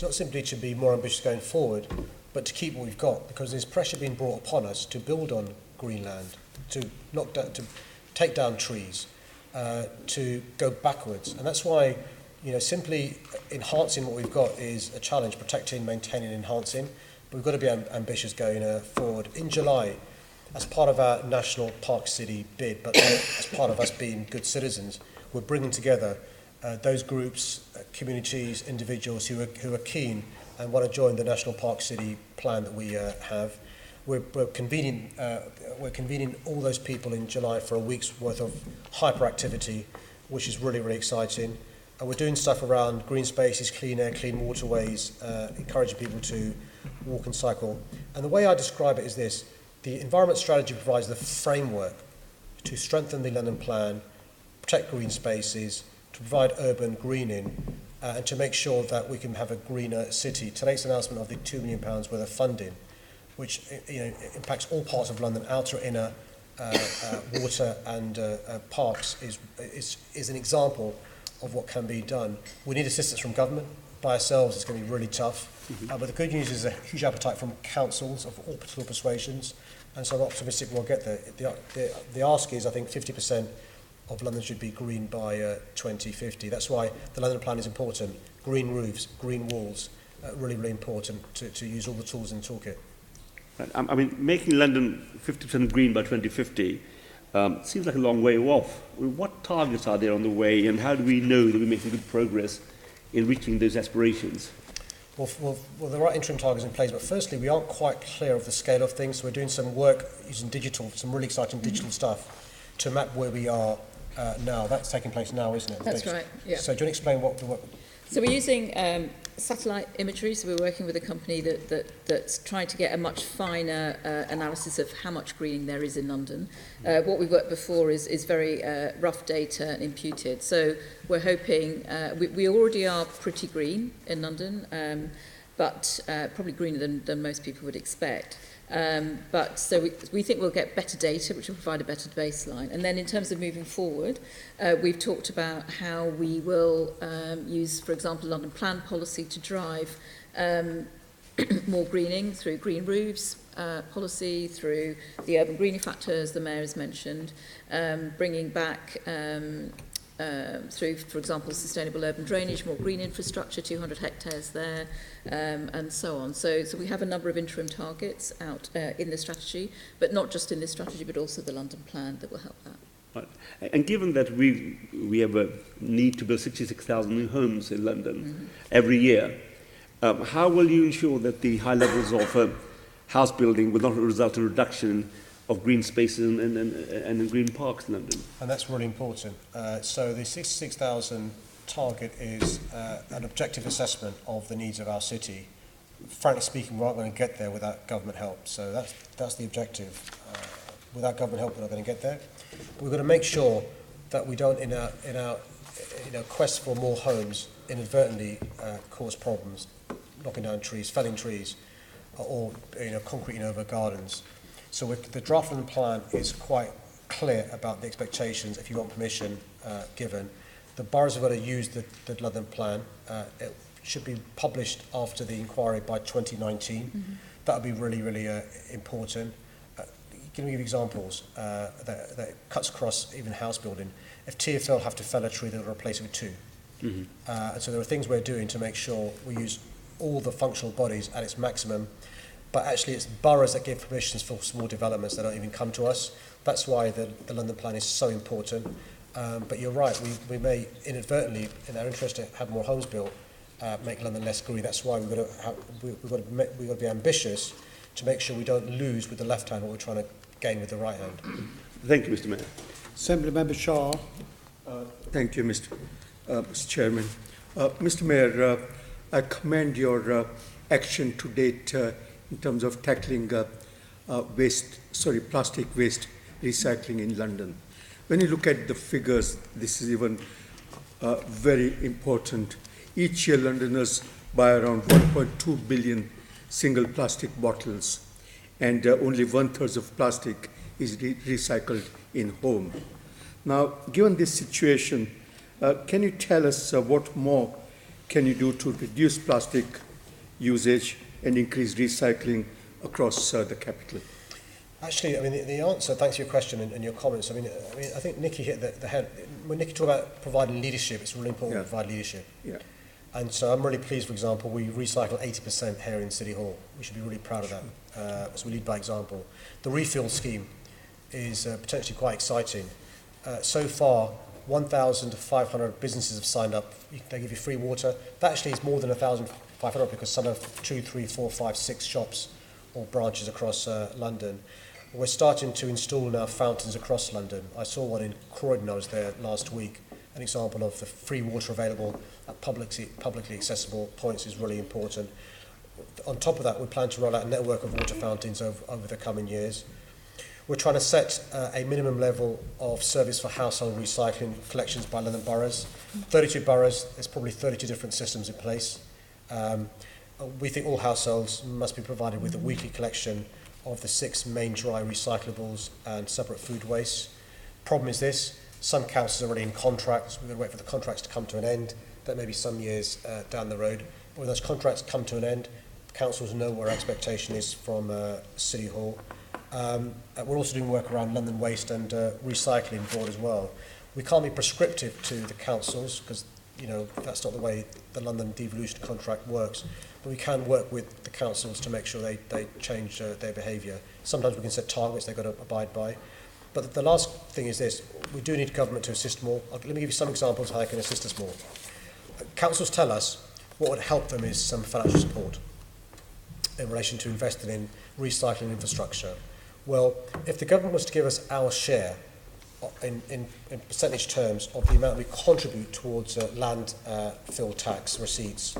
not simply to be more ambitious going forward, but to keep what we've got, because there's pressure being brought upon us to build on greenland, to knock down, to take down trees, to go backwards, and that's why, you know, simply enhancing what we've got is a challenge. Protecting, maintaining, enhancing, but we've got to be ambitious going forward. In July, as part of our national park city bid, but as part of us being good citizens, we're bringing together those groups, communities, individuals who are keen and want to join the National Park City plan that we have. We're convening all those people in July for a week's worth of hyperactivity, which is really, really exciting. And we're doing stuff around green spaces, clean air, clean waterways, encouraging people to walk and cycle. And the way I describe it is this: the environment strategy provides the framework to strengthen the London plan, protect green spaces, to provide urban greening, and to make sure that we can have a greener city. Today's announcement of the £2 million worth of funding, which impacts all parts of London, outer, inner, water and parks, is an example of what can be done. We need assistance from government. By ourselves, it's going to be really tough. But the good news is a huge appetite from councils of all political persuasions, and so I'm optimistic we'll get there. The ask is, I think, 50% of London should be green by 2050. That's why the London plan is important. Green roofs, green walls, really, really important to use all the tools in the toolkit. I mean, making London 50% green by 2050 seems like a long way off. What targets are there on the way, and how do we know that we're making good progress in reaching those aspirations? Well, there are interim targets in place, but firstly, we aren't quite clear of the scale of things, so we're doing some work using digital, some really exciting digital stuff to map where we are now. That's taking place now, isn't it? That's right, yeah. So do you want to explain what the work... So we're using satellite imagery, so we're working with a company that's trying to get a much finer analysis of how much greening there is in London. What we've worked before is very rough data and imputed. So we're hoping, we already are pretty green in London, but probably greener than most people would expect. But so we think we'll get better data, which will provide a better baseline. And then in terms of moving forward, we've talked about how we will use, for example, London plan policy to drive more greening through green roofs policy, through the urban greening factors the Mayor has mentioned, bringing back through, for example, sustainable urban drainage, more green infrastructure, 200 hectares there, and so on. So we have a number of interim targets out in the strategy, but not just in this strategy, but also the London plan that will help that. Right. And given that we have a need to build 66,000 new homes in London every year, how will you ensure that the high levels of house building will not result in reduction of green spaces and in green parks in London? And that's really important. So the 66,000 target is an objective assessment of the needs of our city. Frankly speaking, we're not going to get there without government help. So that's the objective. Without government help, we're not going to get there. But we've got to make sure that we don't, in our quest for more homes, inadvertently cause problems, knocking down trees, felling trees, or concreting over gardens. So the draft London plan is quite clear about the expectations, if you want permission given. The boroughs have got to use the London plan. It should be published after the inquiry by 2019. Mm-hmm. That would be really, really important. Give me examples that cuts across even house building. If Tearful have to fell a tree, they'll replace it with two. Mm-hmm. And so there are things we're doing to make sure we use all the functional bodies at its maximum, but actually it's boroughs that give permissions for small developments that don't even come to us. That's why the London plan is so important. But you're right, we may inadvertently, in our interest to have more homes built, make London less green. That's why we've got to be ambitious to make sure we don't lose with the left hand what we're trying to gain with the right hand. Thank you, Mr. Mayor. Assembly Member Shah. Thank you, Mr. Chairman. Mr. Mayor, I commend your action to date in terms of tackling plastic waste recycling in London. When you look at the figures, this is even very important. Each year, Londoners buy around 1.2 billion single plastic bottles, and only 1/3 of plastic is recycled in home. Now, given this situation, can you tell us what more can you do to reduce plastic usage and increase recycling across the capital? Actually, I mean, the answer, thanks for your question and your comments. I mean, I think Nikki hit the head. When Nikki talked about providing leadership, it's really important to provide leadership. Yeah. And so I'm really pleased, for example, we recycle 80% here in City Hall. We should be really proud of that. So we lead by example. The refill scheme is potentially quite exciting. So far, 1,500 businesses have signed up. They give you free water. That actually is more than 1,500 because some have 2, 3, 4, 5, 6 shops or branches across London. We're starting to install now fountains across London. I saw one in Croydon, I was there last week. An example of the free water available at publicly accessible points is really important. On top of that, we plan to roll out a network of water fountains over the coming years. We're trying to set a minimum level of service for household recycling collections by London boroughs. 32 boroughs, there's probably 32 different systems in place. We think all households must be provided with a weekly collection of the 6 main dry recyclables and separate food waste. Problem is this, some councils are already in contracts. We're going to wait for the contracts to come to an end. That may be some years down the road. But when those contracts come to an end, councils know what our expectation is from City Hall. We're also doing work around London Waste and Recycling Board as well. We can't be prescriptive to the councils because that's not the way the London devolution contract works. But we can work with the councils to make sure they change their behaviour. Sometimes we can set targets they've got to abide by. But the last thing is this, we do need government to assist more. Let me give you some examples of how they can assist us more. Councils tell us what would help them is some financial support in relation to investing in recycling infrastructure. Well, if the government was to give us our share in percentage terms of the amount we contribute towards landfill tax receipts,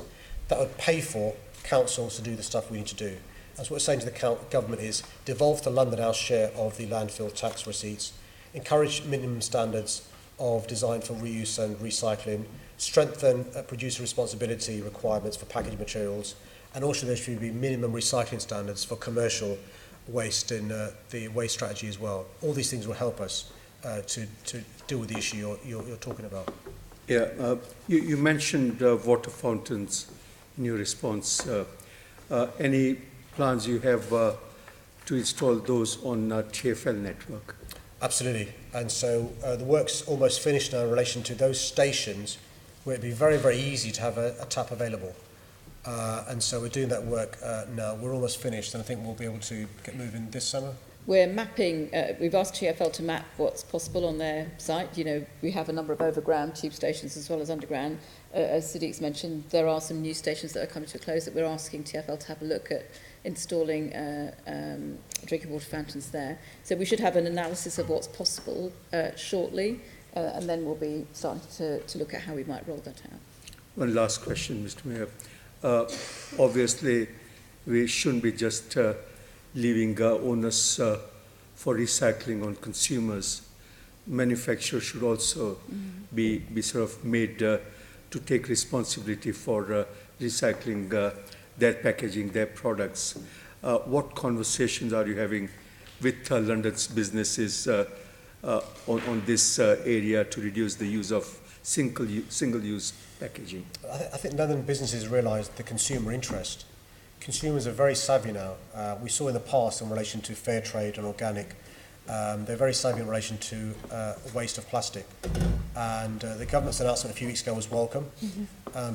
that would pay for councils to do the stuff we need to do. That's what we're saying to the government is devolve to London our share of the landfill tax receipts, encourage minimum standards of design for reuse and recycling, strengthen producer responsibility requirements for packaging materials, and also there should be minimum recycling standards for commercial waste in the waste strategy as well. All these things will help us to deal with the issue you're talking about. Yeah, you mentioned water fountains in your response. Any plans you have to install those on TfL network? Absolutely. And so the work's almost finished now in relation to those stations where it'd be very, very easy to have a tap available. And so we're doing that work now. We're almost finished, and I think we'll be able to get moving this summer. We're mapping, we've asked TfL to map what's possible on their site. We have a number of overground tube stations as well as underground. As Sadiq's mentioned, there are some new stations that are coming to a close that we're asking TfL to have a look at installing drinking water fountains there. So we should have an analysis of what's possible shortly, and then we'll be starting to look at how we might roll that out. One last question, Mr. Mayor. Obviously, we shouldn't be just leaving onus for recycling on consumers. Manufacturers should also be sort of made to take responsibility for recycling their packaging, their products. What conversations are you having with London's businesses on this area to reduce the use of single-use packaging? I think London businesses realise the consumer interest. Consumers are very savvy now. We saw in the past in relation to fair trade and organic, they're very savvy in relation to waste of plastic. And the government's announcement a few weeks ago was welcome.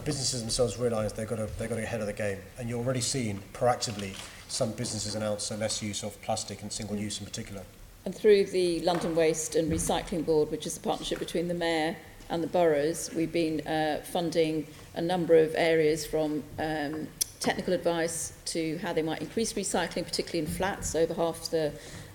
Businesses themselves realise they've got to get ahead of the game. And you're already seeing proactively some businesses announce a less use of plastic and single use in particular. And through the London Waste and Recycling Board, which is a partnership between the Mayor and the boroughs, we've been funding a number of areas from technical advice to how they might increase recycling, particularly in flats. Over half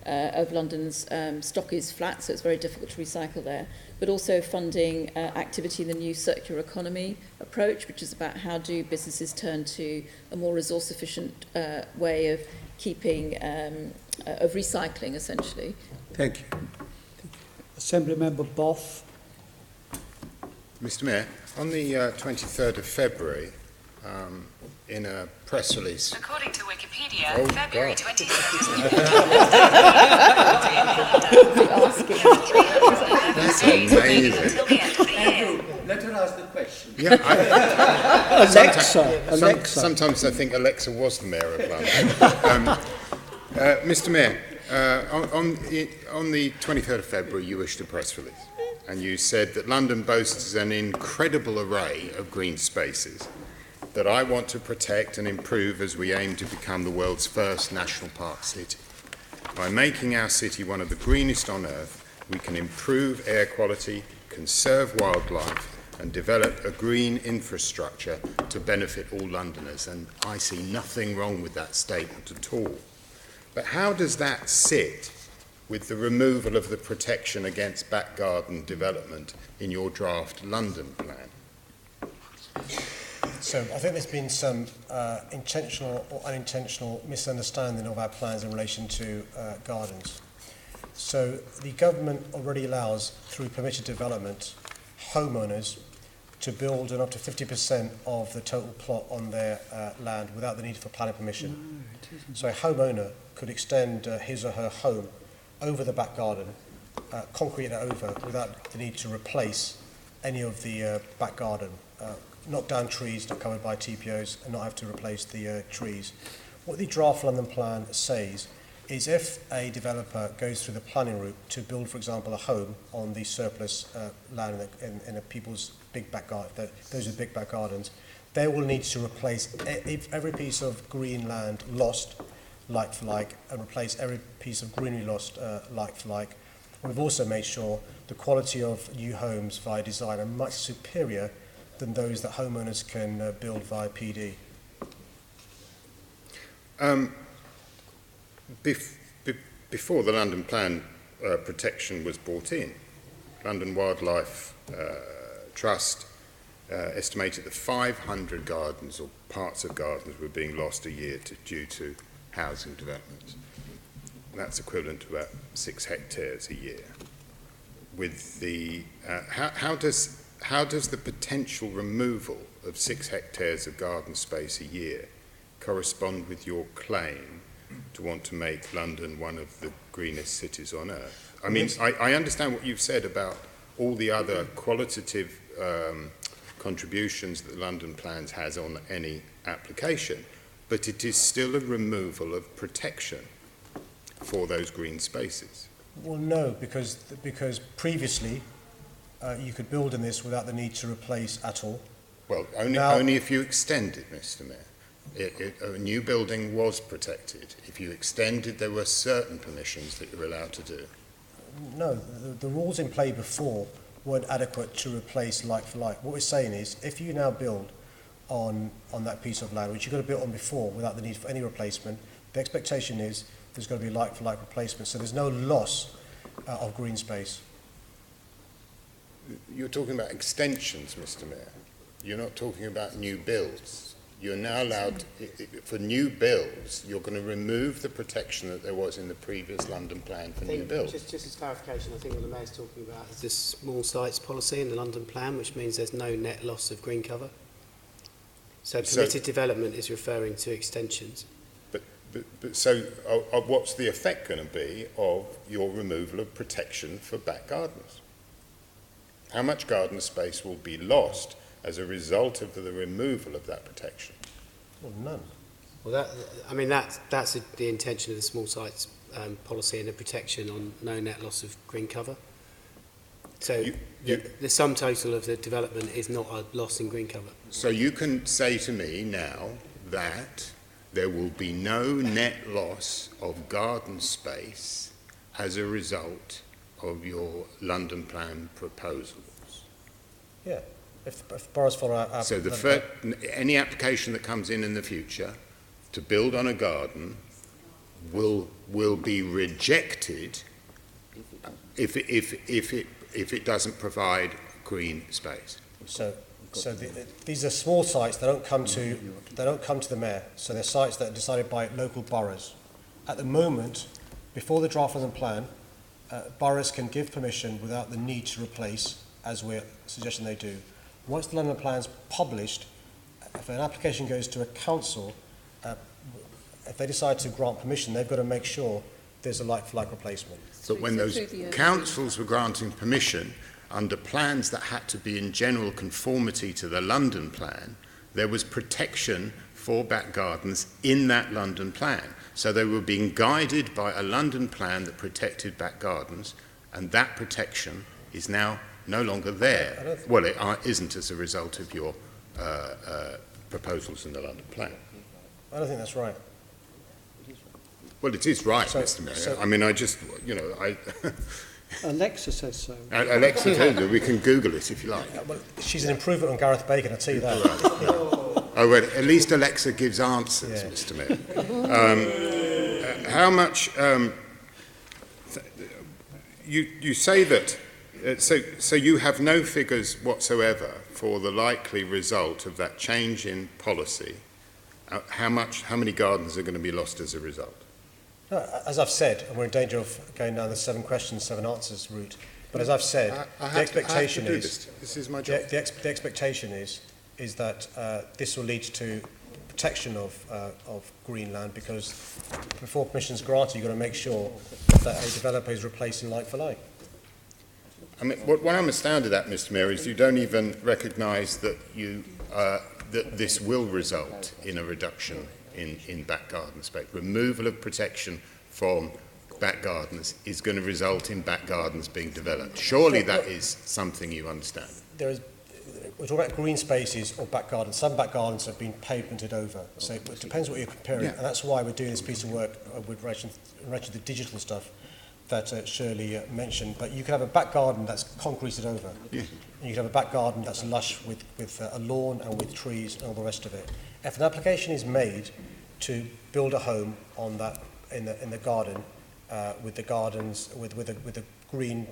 of London's stock is flat, so it's very difficult to recycle there. But also funding activity in the new circular economy approach, which is about how do businesses turn to a more resource-efficient way of keeping, of recycling, essentially. Thank you. Assembly Member Boff. Mr Mayor, on the 23rd of February, in a press release... According to Wikipedia, Oh, February God. 23rd That's amazing. Let her ask the question. Yeah, Alexa. Sometimes I think Alexa was the Mayor of London. Mr Mayor, on the 23rd of February you issued a press release and you said that London boasts an incredible array of green spaces that I want to protect and improve as we aim to become the world's first national park city. By making our city one of the greenest on earth, we can improve air quality, conserve wildlife, and develop a green infrastructure to benefit all Londoners. And I see nothing wrong with that statement at all. But how does that sit with the removal of the protection against back garden development in your draft London plan? So I think there's been some intentional or unintentional misunderstanding of our plans in relation to gardens. So the government already allows, through permitted development, homeowners to build on up to 50% of the total plot on their land without the need for planning permission. So a homeowner could extend his or her home over the back garden, concrete it over without the need to replace any of the back garden. Knock down trees not covered by TPOs and not have to replace the trees. What the draft London plan says is if a developer goes through the planning route to build, for example, a home on the surplus land in a people's big back garden, those with big back gardens, they will need to replace every piece of green land lost like for like and replace every piece of greenery lost like for like. We've also made sure the quality of new homes via design are much superior than those that homeowners can build via PD. Before the London Plan protection was brought in, London Wildlife Trust estimated that 500 gardens or parts of gardens were being lost a year due to housing development. That's equivalent to about 6 hectares a year. With the how does the potential removal of 6 hectares of garden space a year correspond with your claim to want to make London one of the greenest cities on earth? I mean, I understand what you've said about all the other qualitative contributions that the London Plans has on any application, but it is still a removal of protection for those green spaces. Well, no, because previously you could build in this without the need to replace at all. Well, only if you extend it, Mr Mayor. A new building was protected. If you extended, there were certain permissions that you were allowed to do. No, the rules in play before weren't adequate to replace like for like. What we're saying is, if you now build on that piece of land, which you could have built on before without the need for any replacement, the expectation is there's going to be like for like replacement, so there's no loss of green space. You're talking about extensions, Mr Mayor. You're not talking about new builds. You're now allowed, for new builds, you're going to remove the protection that there was in the previous London Plan for new builds. Just as clarification, I think what the Mayor's talking about is this small sites policy in the London Plan, which means there's no net loss of green cover. So permitted development is referring to extensions. So what's the effect going to be of your removal of protection for back gardens? How much garden space will be lost as a result of the removal of that protection? Well, none. Well, that's the intention of the small sites policy and the protection on no net loss of green cover. So the sum total of the development is not a loss in green cover. So you can say to me now that there will be no net loss of garden space as a result of your London plan proposals? Yeah, if boroughs follow our... So any application that comes in the future to build on a garden will be rejected if it doesn't provide green space. So these are small sites. They don't come to the mayor. So they're sites that are decided by local boroughs. At the moment, before the draft of the plan, boroughs can give permission without the need to replace, as we're suggesting they do. Once the London plan's published, if an application goes to a council, if they decide to grant permission, they've got to make sure there's a like-for-like replacement. But when those councils were granting permission under plans that had to be in general conformity to the London plan, there was protection for back gardens in that London plan. So they were being guided by a London plan that protected back gardens, and that protection is now no longer there. Well, it isn't as a result of your proposals in the London plan. I don't think that's right. Well, it is right, Mr. Mayor. I mean, I just, Alexa says so. Alexa tells you. We can Google it if you like. Well, she's an improvement on Gareth Bacon, I'll tell you that. Oh, well, at least Alexa gives answers, Mr. Mayor. How much... you say that... So you have no figures whatsoever for the likely result of that change in policy. How many gardens are going to be lost as a result? As I've said, and we're in danger of going down the 7 questions, 7 answers route. But as I've said, the expectation is this is my job. The expectation is that this will lead to protection of green land, because before permission is granted, you've got to make sure that a developer is replacing like for like. I mean, what I'm astounded at, Mr. Mayor, is you don't even recognise that that this will result in a reduction in back garden space. Removal of protection from back gardens is going to result in back gardens being developed. Surely that is something you understand. We're talking about green spaces or back gardens. Some back gardens have been pavemented over, so it depends what you're comparing. Yeah. And that's why we're doing this piece of work with relation to the digital stuff that Shirley mentioned. But you can have a back garden that's concreted over. Yeah. And you can have a back garden that's lush with a lawn and with trees and all the rest of it. If an application is made to build a home on that in the garden with the gardens with the green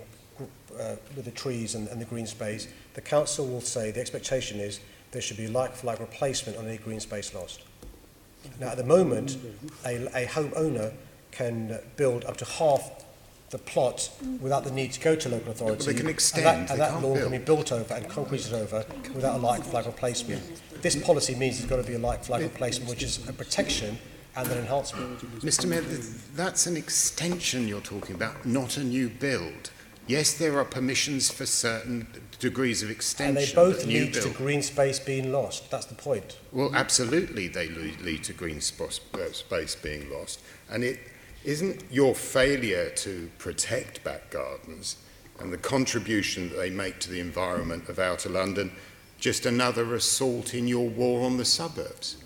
with the trees and the green space, the council will say the expectation is there should be like-for-like replacement on any green space lost. Now, at the moment, a homeowner can build up to half the plot without the need to go to local authority. Well, they can extend. And that lawn can be built over and concreted over without a like-for-like replacement. This policy means there's got to be a like-for-like replacement, which is a protection and an enhancement. Mr. Mayor, that's an extension you're talking about, not a new build. Yes, there are permissions for certain degrees of extension. And they both lead to green space being lost. That's the point. Well, absolutely they lead to green space being lost. And it isn't your failure to protect back gardens and the contribution that they make to the environment of outer London just another assault in your war on the suburbs?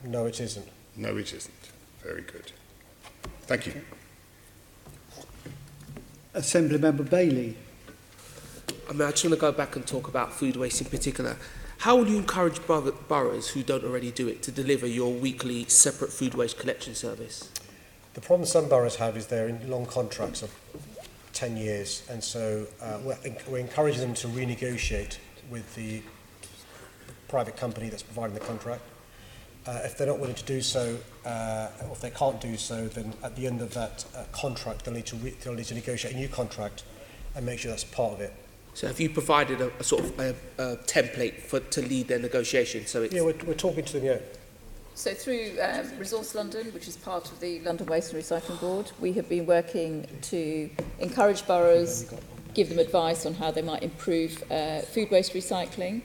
No, it isn't. No, it isn't. Very good. Thank you. Assembly Member Bailey. I just want to go back and talk about food waste in particular. How will you encourage boroughs who don't already do it to deliver your weekly separate food waste collection service? The problem some boroughs have is they're in long contracts of 10 years, and so we're encouraging them to renegotiate with the private company that's providing the contract. If they're not willing to do so, or if they can't do so, then at the end of that contract, they'll need to negotiate a new contract and make sure that's part of it. So have you provided a sort of a template to lead their negotiation? So it's... Yeah, we're talking to them, yeah. So through Resource London, which is part of the London Waste and Recycling Board, we have been working to encourage boroughs give them advice on how they might improve food waste recycling.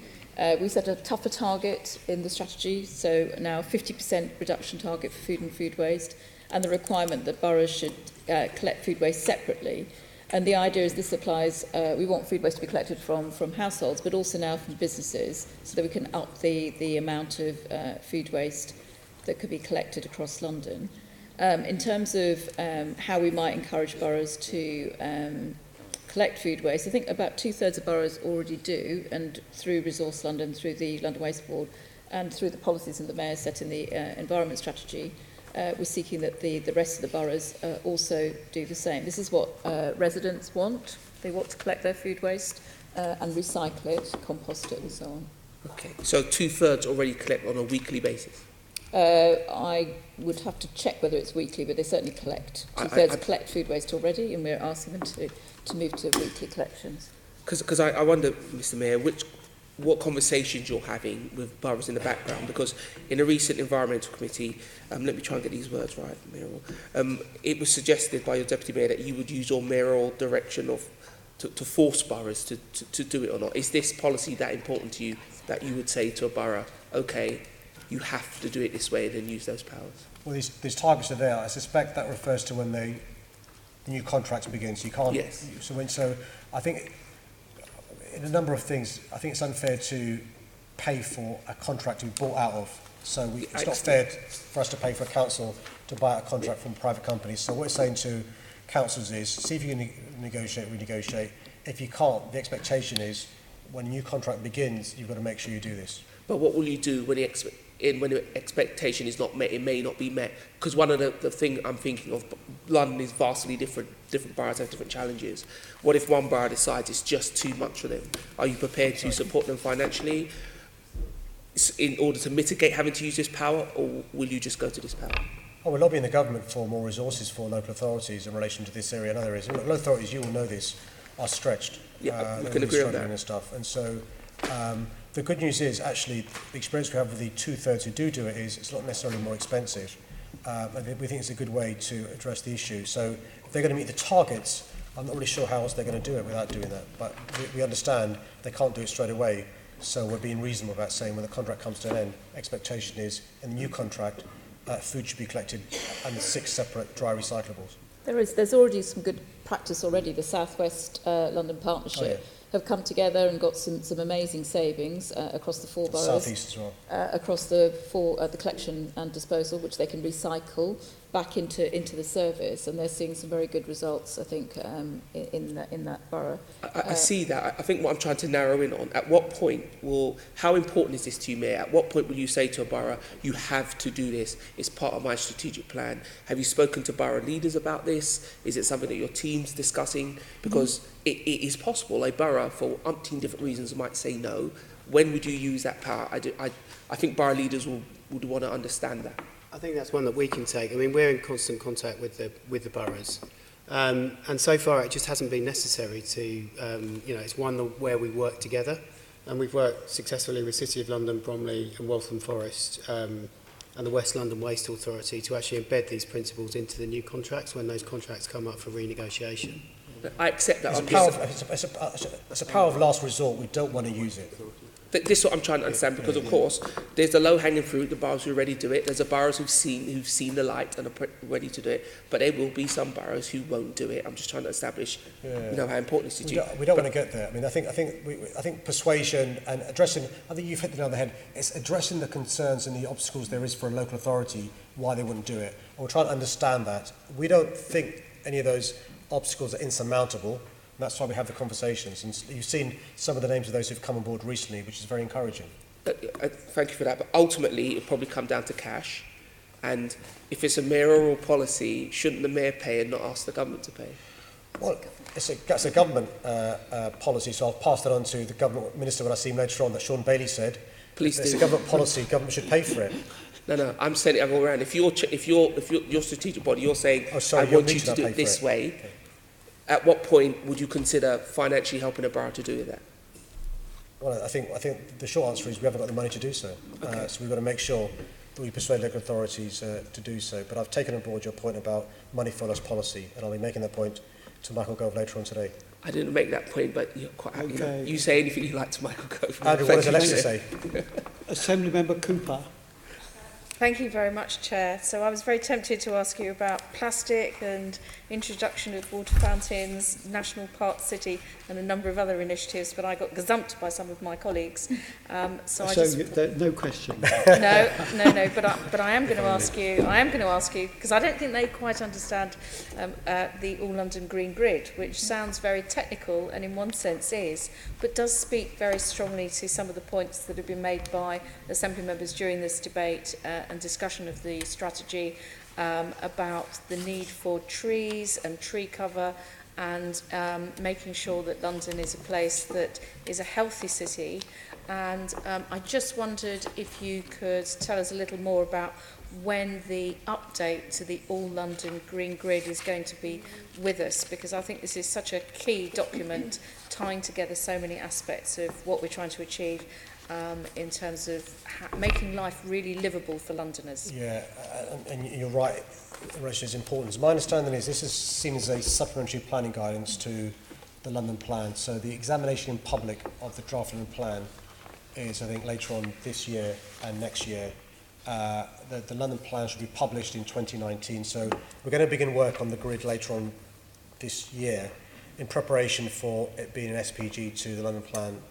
We set a tougher target in the strategy, so now 50% reduction target for food and food waste, and the requirement that boroughs should collect food waste separately. And the idea is this applies, we want food waste to be collected from households, but also now from businesses, so that we can up the amount of food waste that could be collected across London. In terms of how we might encourage boroughs to collect food waste, I think about 2/3 of boroughs already do, and through Resource London, through the London Waste Board, and through the policies that the Mayor set in the environment strategy, we're seeking that the rest of the boroughs also do the same. This is what residents want. They want to collect their food waste and recycle it, compost it and so on. Okay, so 2/3 already collect on a weekly basis? I would have to check whether it's weekly, but they certainly collect. 2/3 collect food waste already, and we're asking them to move to weekly collections. Because I wonder, Mr Mayor, what conversations you're having with boroughs in the background, because in a recent environmental committee, let me try and get these words right, Mayoral, it was suggested by your deputy mayor that you would use your mayoral direction to force boroughs to do it or not. Is this policy that important to you that you would say to a borough, okay, you have to do it this way and then use those powers? Well, these targets are there. I suspect that refers to when the new contracts begin. So you can't. Yes. So I think in a number of things, I think it's unfair to pay for a contract to be bought out of. So it's not fair for us to pay for a council to buy out a contract from private companies. So what we're saying to councils is, see if you can renegotiate. If you can't, the expectation is when a new contract begins, you've got to make sure you do this. But what will you do when the expectation is not met? It may not be met. Because one of the thing I'm thinking of, London is vastly different. Different boroughs have different challenges. What if one borough decides it's just too much for them? Are you prepared to support them financially in order to mitigate having to use this power, or will you just go to this power? Oh, we're lobbying the government for more resources for local authorities in relation to this area and other areas. Local authorities, you will know this, are stretched. Yeah, we can agree on that. And stuff. And so the good news is, actually, the experience we have with the 2/3 who do it is it's not necessarily more expensive. We think it's a good way to address the issue. So if they're going to meet the targets, I'm not really sure how else they're going to do it without doing that. But we understand they can't do it straight away. So we're being reasonable about saying when the contract comes to an end, expectation is in the new contract, food should be collected and 6 separate dry recyclables. There's already some good practice already. The South West London Partnership have come together and got some amazing savings across the 4 boroughs. South East as well. Across the 4, the collection and disposal, which they can recycle back into the service, and they're seeing some very good results, I think, in that borough. I see that. I think what I'm trying to narrow in on, at what point how important is this to you, Mayor? At what point will you say to a borough, you have to do this, it's part of my strategic plan? Have you spoken to borough leaders about this? Is it something that your team's discussing? Because it is possible a borough, for umpteen different reasons, might say no. When would you use that power? I think borough leaders would want to understand that. I think that's one that we can take. I mean, we're in constant contact with the boroughs, and so far it just hasn't been necessary to. It's one where we work together, and we've worked successfully with City of London, Bromley, and Waltham Forest, and the West London Waste Authority to actually embed these principles into the new contracts when those contracts come up for renegotiation. I accept that. It's a power of last resort. We don't want to use it. This is what I'm trying to understand, because of course there's the low-hanging fruit, the boroughs who already do it. There's the boroughs who've seen the light and are ready to do it. But there will be some boroughs who won't do it. I'm just trying to establish, how important this is to you. We don't want to get there. I mean, I think persuasion and addressing. I think you've hit the nail on the head. It's addressing the concerns and the obstacles there is for a local authority why they wouldn't do it. And we're trying to understand that. We don't think any of those obstacles are insurmountable. And that's why we have the conversations. And you've seen some of the names of those who've come on board recently, which is very encouraging. Thank you for that. But ultimately, it'll probably come down to cash. And if it's a mayoral policy, shouldn't the mayor pay and not ask the government to pay? Well, that's a government policy, so I'll pass that on to the government minister when I see him later on, that Sean Bailey said. Please do. It's a government policy, government should pay for it. No, I'm saying it all around. If your strategic body, you're saying, I want you to do it this way. Okay. At what point would you consider financially helping a borough to do that? Well, I think the short answer is we haven't got the money to do so. Okay. So we've got to make sure that we persuade local authorities to do so. But I've taken on board your point about money follows policy, and I'll be making that point to Michael Gove later on today. I didn't make that point, but you're quite, you know, Okay. you say anything you like to Michael Gove. Andrew, what does Alexa say? Assemblymember Cooper. Thank you very much, Chair. So I was very tempted to ask you about plastic and introduction of water fountains, National Park City, and a number of other initiatives, but I got gazumped by some of my colleagues. No question. No, but I am going to ask you, because I don't think they quite understand the All London Green Grid, which sounds very technical and in one sense is, but does speak very strongly to some of the points that have been made by Assembly members during this debate and discussion of the strategy about the need for trees and tree cover and making sure that London is a place that is a healthy city. And I just wondered if you could tell us a little more about when the update to the All London Green Grid is going to be with us, because I think this is such a key document tying together so many aspects of what we're trying to achieve in terms of making life really livable for Londoners. Yeah, and you're right in relation to its importance. My understanding is this is seen as a supplementary planning guidance to the London plan. So the examination in public of the draft London plan is, I think, later on this year and next year. The London plan should be published in 2019. So we're going to begin work on the grid later on this year in preparation for it being an SPG to the London plan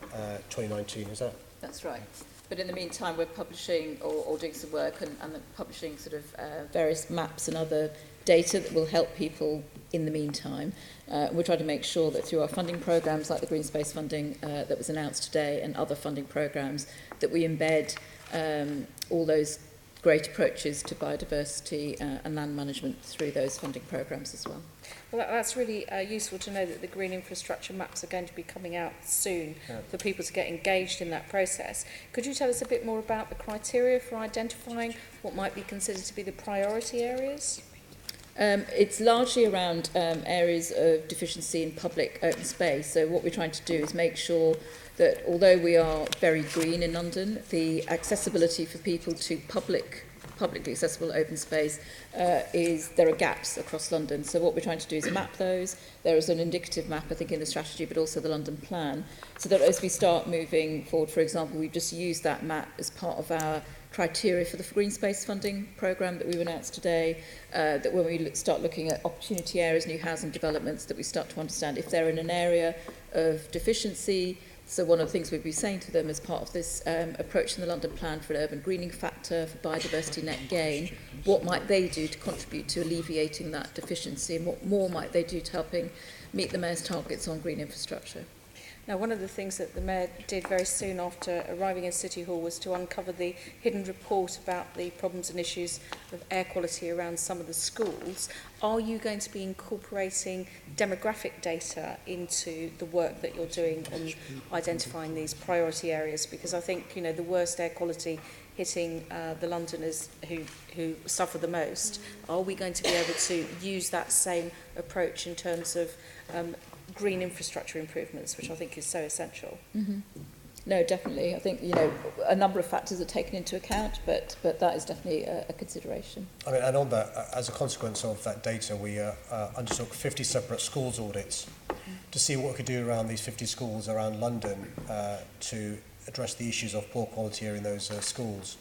2019. Is that? That's right. But in the meantime, we're publishing or doing some work and publishing sort of various maps and other data that will help people in the meantime. We're trying to make sure that through our funding programmes, like the Green Space funding that was announced today and other funding programmes, that we embed all those great approaches to biodiversity and land management through those funding programmes as well. Well, that's really useful to know that the green infrastructure maps are going to be coming out soon for people to get engaged in that process. Could you tell us a bit more about the criteria for identifying what might be considered to be the priority areas? It's largely around areas of deficiency in public open space. So what we're trying to do is make sure that although we are very green in London, the accessibility for people to publicly accessible open space there are gaps across London. So what we're trying to do is map those. There is an indicative map, I think, in the strategy, but also the London plan. So that as we start moving forward, for example, we've just used that map as part of our criteria for the Green Space funding programme that we've announced today, that when we start looking at opportunity areas, new housing developments, that we start to understand if they're in an area of deficiency. So one of the things we'll be saying to them as part of this approach in the London plan for an urban greening factor, for biodiversity net gain, what might they do to contribute to alleviating that deficiency, and what more might they do to helping meet the Mayor's targets on green infrastructure? Now, one of the things that the Mayor did very soon after arriving in City Hall was to uncover the hidden report about the problems and issues of air quality around some of the schools. Are you going to be incorporating demographic data into the work that you're doing on identifying these priority areas? Because I think, you know, the worst air quality hitting the Londoners who suffer the most, are we going to be able to use that same approach in terms of green infrastructure improvements, which I think is so essential? Mm-hmm. No, definitely. I think, you know, a number of factors are taken into account, but that is definitely a consideration. I mean, and on that, as a consequence of that data, we undertook 50 separate schools audits to see what we could do around these 50 schools around London to address the issues of poor quality air in those schools.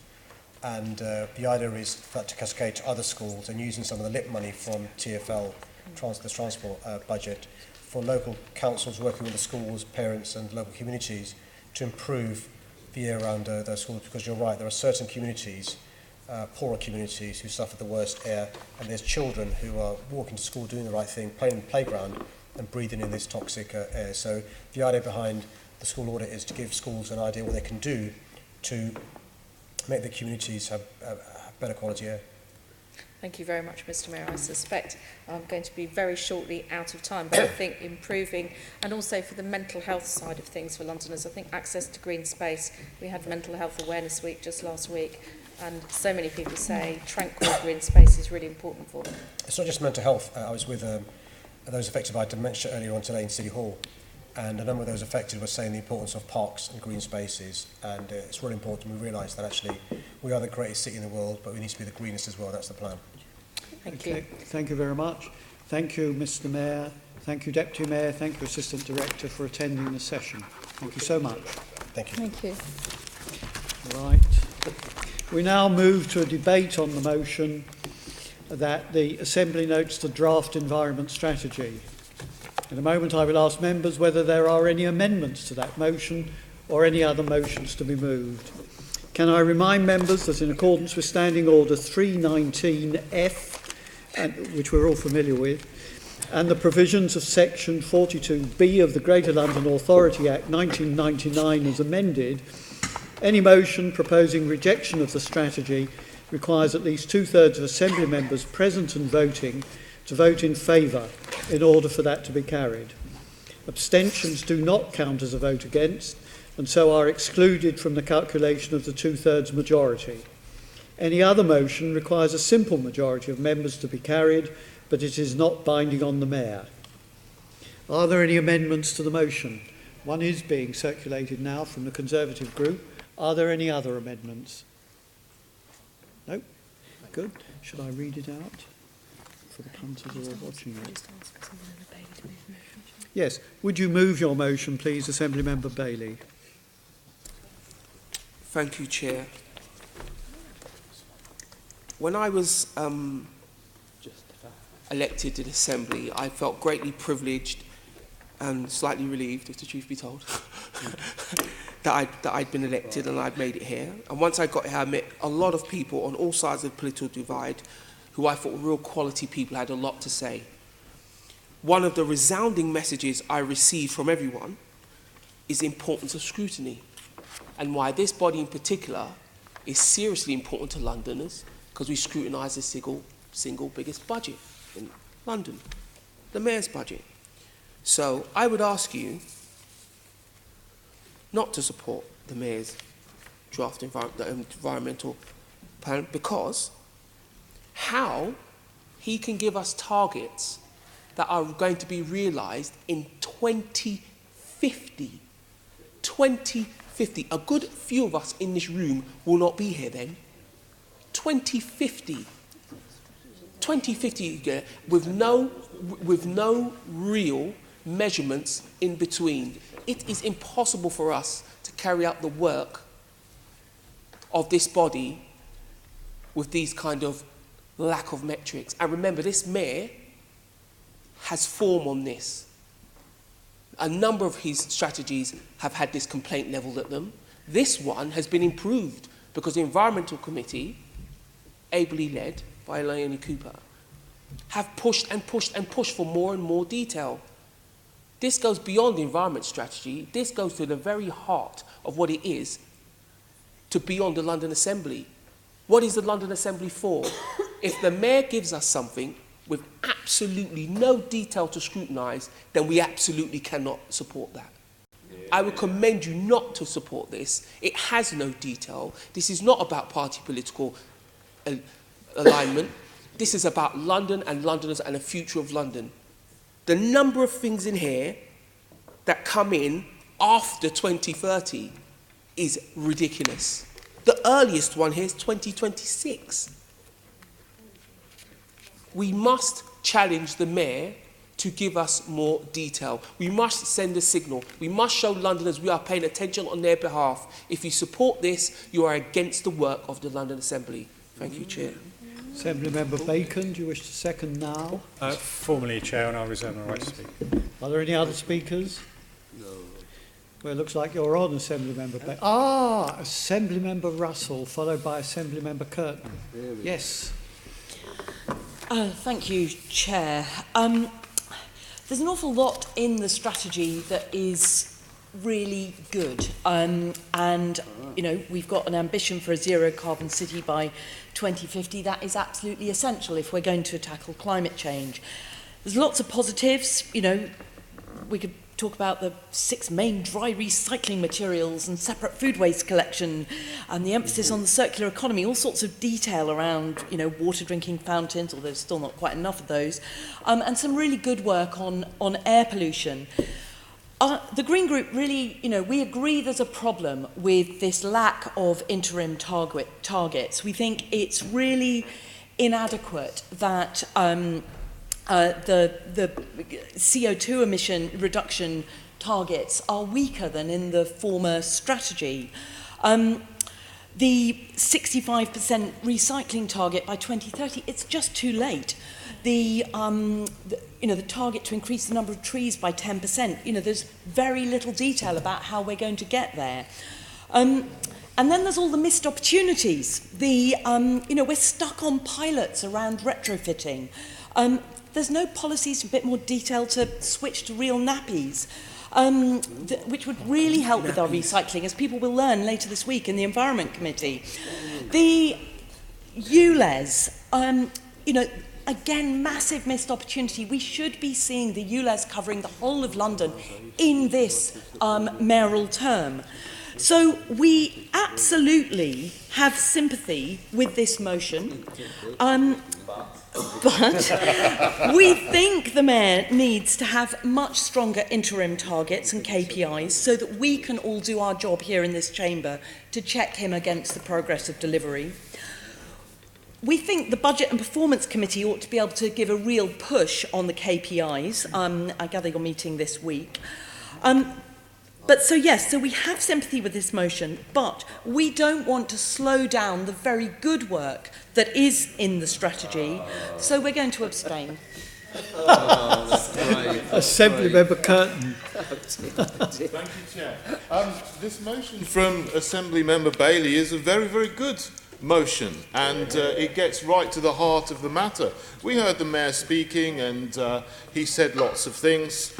And the idea is for that to cascade to other schools, and using some of the LIP money from Tearful, the transport budget, for local councils working with the schools, parents and local communities to improve the air around those schools. Because you're right, there are certain communities, poorer communities, who suffer the worst air, and there's children who are walking to school doing the right thing, playing in the playground and breathing in this toxic air. So the idea behind the school audit is to give schools an idea what they can do to make the communities have better quality air. Thank you very much, Mr. Mayor. I suspect I'm going to be very shortly out of time, but I think improving, and also for the mental health side of things for Londoners, I think access to green space. We had Mental Health Awareness Week just last week, and so many people say tranquil green space is really important for them. It's not just mental health. I was with those affected by dementia earlier on today in City Hall, and a number of those affected were saying the importance of parks and green spaces, and it's really important we realise that actually we are the greatest city in the world, but we need to be the greenest as well. That's the plan. Thank you. Thank you very much. Thank you, Mr. Mayor. Thank you, Deputy Mayor. Thank you, Assistant Director, for attending the session. Thank you so much. Thank you. Thank you. Right. We now move to a debate on the motion that the Assembly notes the draft environment strategy. In a moment, I will ask members whether there are any amendments to that motion or any other motions to be moved. Can I remind members that in accordance with Standing Order 319F, which we're all familiar with, and the provisions of Section 42B of the Greater London Authority Act 1999 as amended, any motion proposing rejection of the strategy requires at least 2/3 of Assembly members present and voting to vote in favour in order for that to be carried. Abstentions do not count as a vote against and so are excluded from the calculation of the 2/3 majority. Any other motion requires a simple majority of members to be carried, but it is not binding on the Mayor. Are there any amendments to the motion? One is being circulated now from the Conservative group. Are there any other amendments? No? Good. Should I read it out for the punters who are watching it? Yes. Would you move your motion, please, Assemblymember Bailey? Thank you, Chair. When I was elected to the Assembly, I felt greatly privileged and slightly relieved, if the truth be told, that I'd been elected and I'd made it here. And once I got here, I met a lot of people on all sides of the political divide who I thought were real quality people, had a lot to say. One of the resounding messages I received from everyone is the importance of scrutiny, and why this body in particular is seriously important to Londoners, because we scrutinise the single biggest budget in London, the Mayor's budget. So I would ask you not to support the Mayor's draft environmental plan, because how he can give us targets that are going to be realised in 2050. 2050. A good few of us in this room will not be here then. 2050. 2050, with no real measurements in between. It is impossible for us to carry out the work of this body with these kind of lack of metrics. And remember, this Mayor has form on this. A number of his strategies have had this complaint levelled at them. This one has been improved because the Environmental Committee, ably led by Leonie Cooper, have pushed and pushed and pushed for more and more detail. This goes beyond the environment strategy. This goes to the very heart of what it is to be on the London Assembly. What is the London Assembly for? If the Mayor gives us something with absolutely no detail to scrutinise, then we absolutely cannot support that. I would commend you not to support this. It has no detail. This is not about party political alignment. This is about London and Londoners and the future of London. The number of things in here that come in after 2030 is ridiculous. The earliest one here is 2026. We must challenge the Mayor to give us more detail. We must send a signal. We must show Londoners we are paying attention on their behalf. If you support this, you are against the work of the London Assembly. Thank you, Chair. Assemblymember Bacon, do you wish to second now? Formally, Chair, and I reserve my right to speak. Are there any other speakers? No. Well, it looks like you're on, Assemblymember Bacon. Ah, Assemblymember Russell, followed by Assemblymember Curtin. Really? Yes. Thank you, Chair. There's an awful lot in the strategy that is really good. And, you know, we've got an ambition for a zero carbon city by 2050. That is absolutely essential if we're going to tackle climate change. There's lots of positives. You know, we could talk about the 6 main dry recycling materials and separate food waste collection and the emphasis on the circular economy, all sorts of detail around, you know, water drinking fountains, although there's still not quite enough of those, and some really good work on air pollution. The Green Group really, you know, we agree there's a problem with this lack of interim targets. We think it's really inadequate that the CO2 emission reduction targets are weaker than in the former strategy. The 65% recycling target by 2030, it's just too late. The target to increase the number of trees by 10%, there's very little detail about how we're going to get there. And then there's all the missed opportunities. We're stuck on pilots around retrofitting. There's no policies, a bit more detail to switch to real nappies. Which would really help with our recycling, as people will learn later this week in the Environment Committee. The ULEZ, again, massive missed opportunity. We should be seeing the ULEZ covering the whole of London in this mayoral term. So we absolutely have sympathy with this motion. But we think the Mayor needs to have much stronger interim targets and KPIs so that we can all do our job here in this chamber to check him against the progress of delivery. We think the Budget and Performance Committee ought to be able to give a real push on the KPIs. I gather you're meeting this week. So we have sympathy with this motion, but we don't want to slow down the very good work that is in the strategy, so we're going to abstain. Assembly Member Curtin. Thank you, Chair. This motion from Assembly Member Bailey is a very, very good motion, and it gets right to the heart of the matter. We heard the Mayor speaking, and he said lots of things.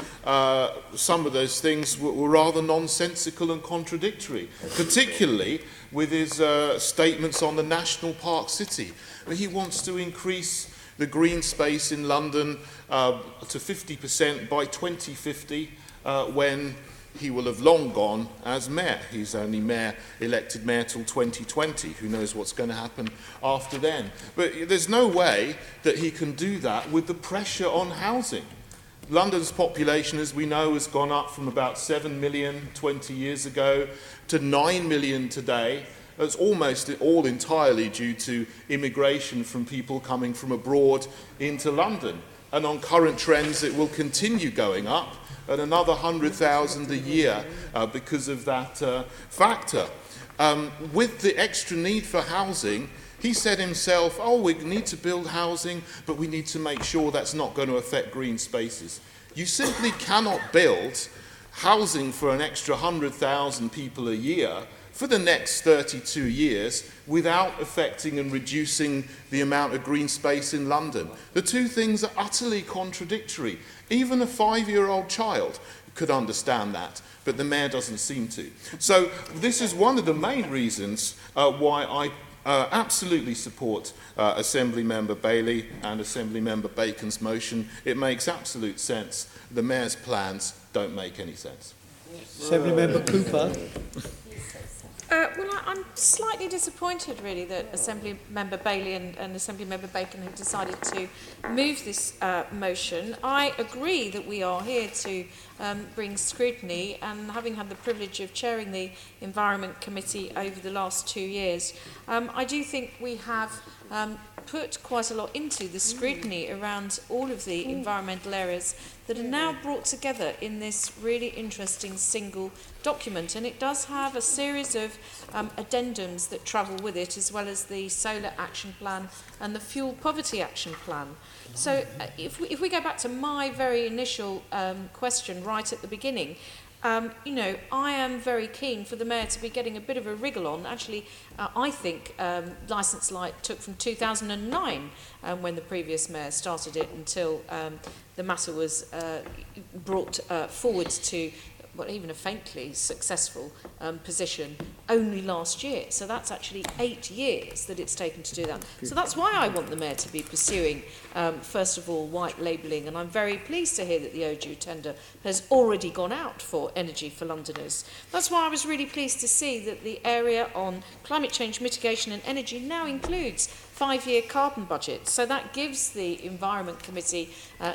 Some of those things were rather nonsensical and contradictory, particularly with his statements on the National Park City. He wants to increase the green space in London to 50% by 2050, when he will have long gone as mayor. He's only elected mayor till 2020. Who knows what's going to happen after then? But there's no way that he can do that with the pressure on housing. London's population, as we know, has gone up from about 7 million 20 years ago to 9 million today. That's almost all entirely due to immigration from people coming from abroad into London. And on current trends, it will continue going up at another 100,000 a year because of that factor. With the extra need for housing, he said himself, we need to build housing, but we need to make sure that's not going to affect green spaces. You simply cannot build housing for an extra 100,000 people a year for the next 32 years without affecting and reducing the amount of green space in London. The two things are utterly contradictory. Even a 5-year-old child could understand that, but the Mayor doesn't seem to. So this is one of the main reasons why I absolutely support Assembly Member Bailey and Assembly Member Bacon's motion. It makes absolute sense. The Mayor's plans don't make any sense. Assembly Member Cooper. I'm slightly disappointed, really, that Assembly Member Bailey and Assembly Member Bacon have decided to move this motion. I agree that we are here to bring scrutiny, and having had the privilege of chairing the Environment Committee over the last 2 years, I do think we have put quite a lot into the scrutiny around all of the environmental areas that are now brought together in this really interesting single document. And it does have a series of addendums that travel with it, as well as the solar action plan and the fuel poverty action plan. So if we go back to my very initial question right at the beginning, I am very keen for the Mayor to be getting a bit of a wriggle on. Actually, I think Licence Light took from 2009, when the previous Mayor started it, until the matter was brought forward to even a faintly successful position only last year. So that's actually 8 years that it's taken to do that. So that's why I want the Mayor to be pursuing, first of all, white labelling. And I'm very pleased to hear that the ODU tender has already gone out for Energy for Londoners. That's why I was really pleased to see that the area on climate change mitigation and energy now includes 5-year carbon budget. So that gives the Environment Committee,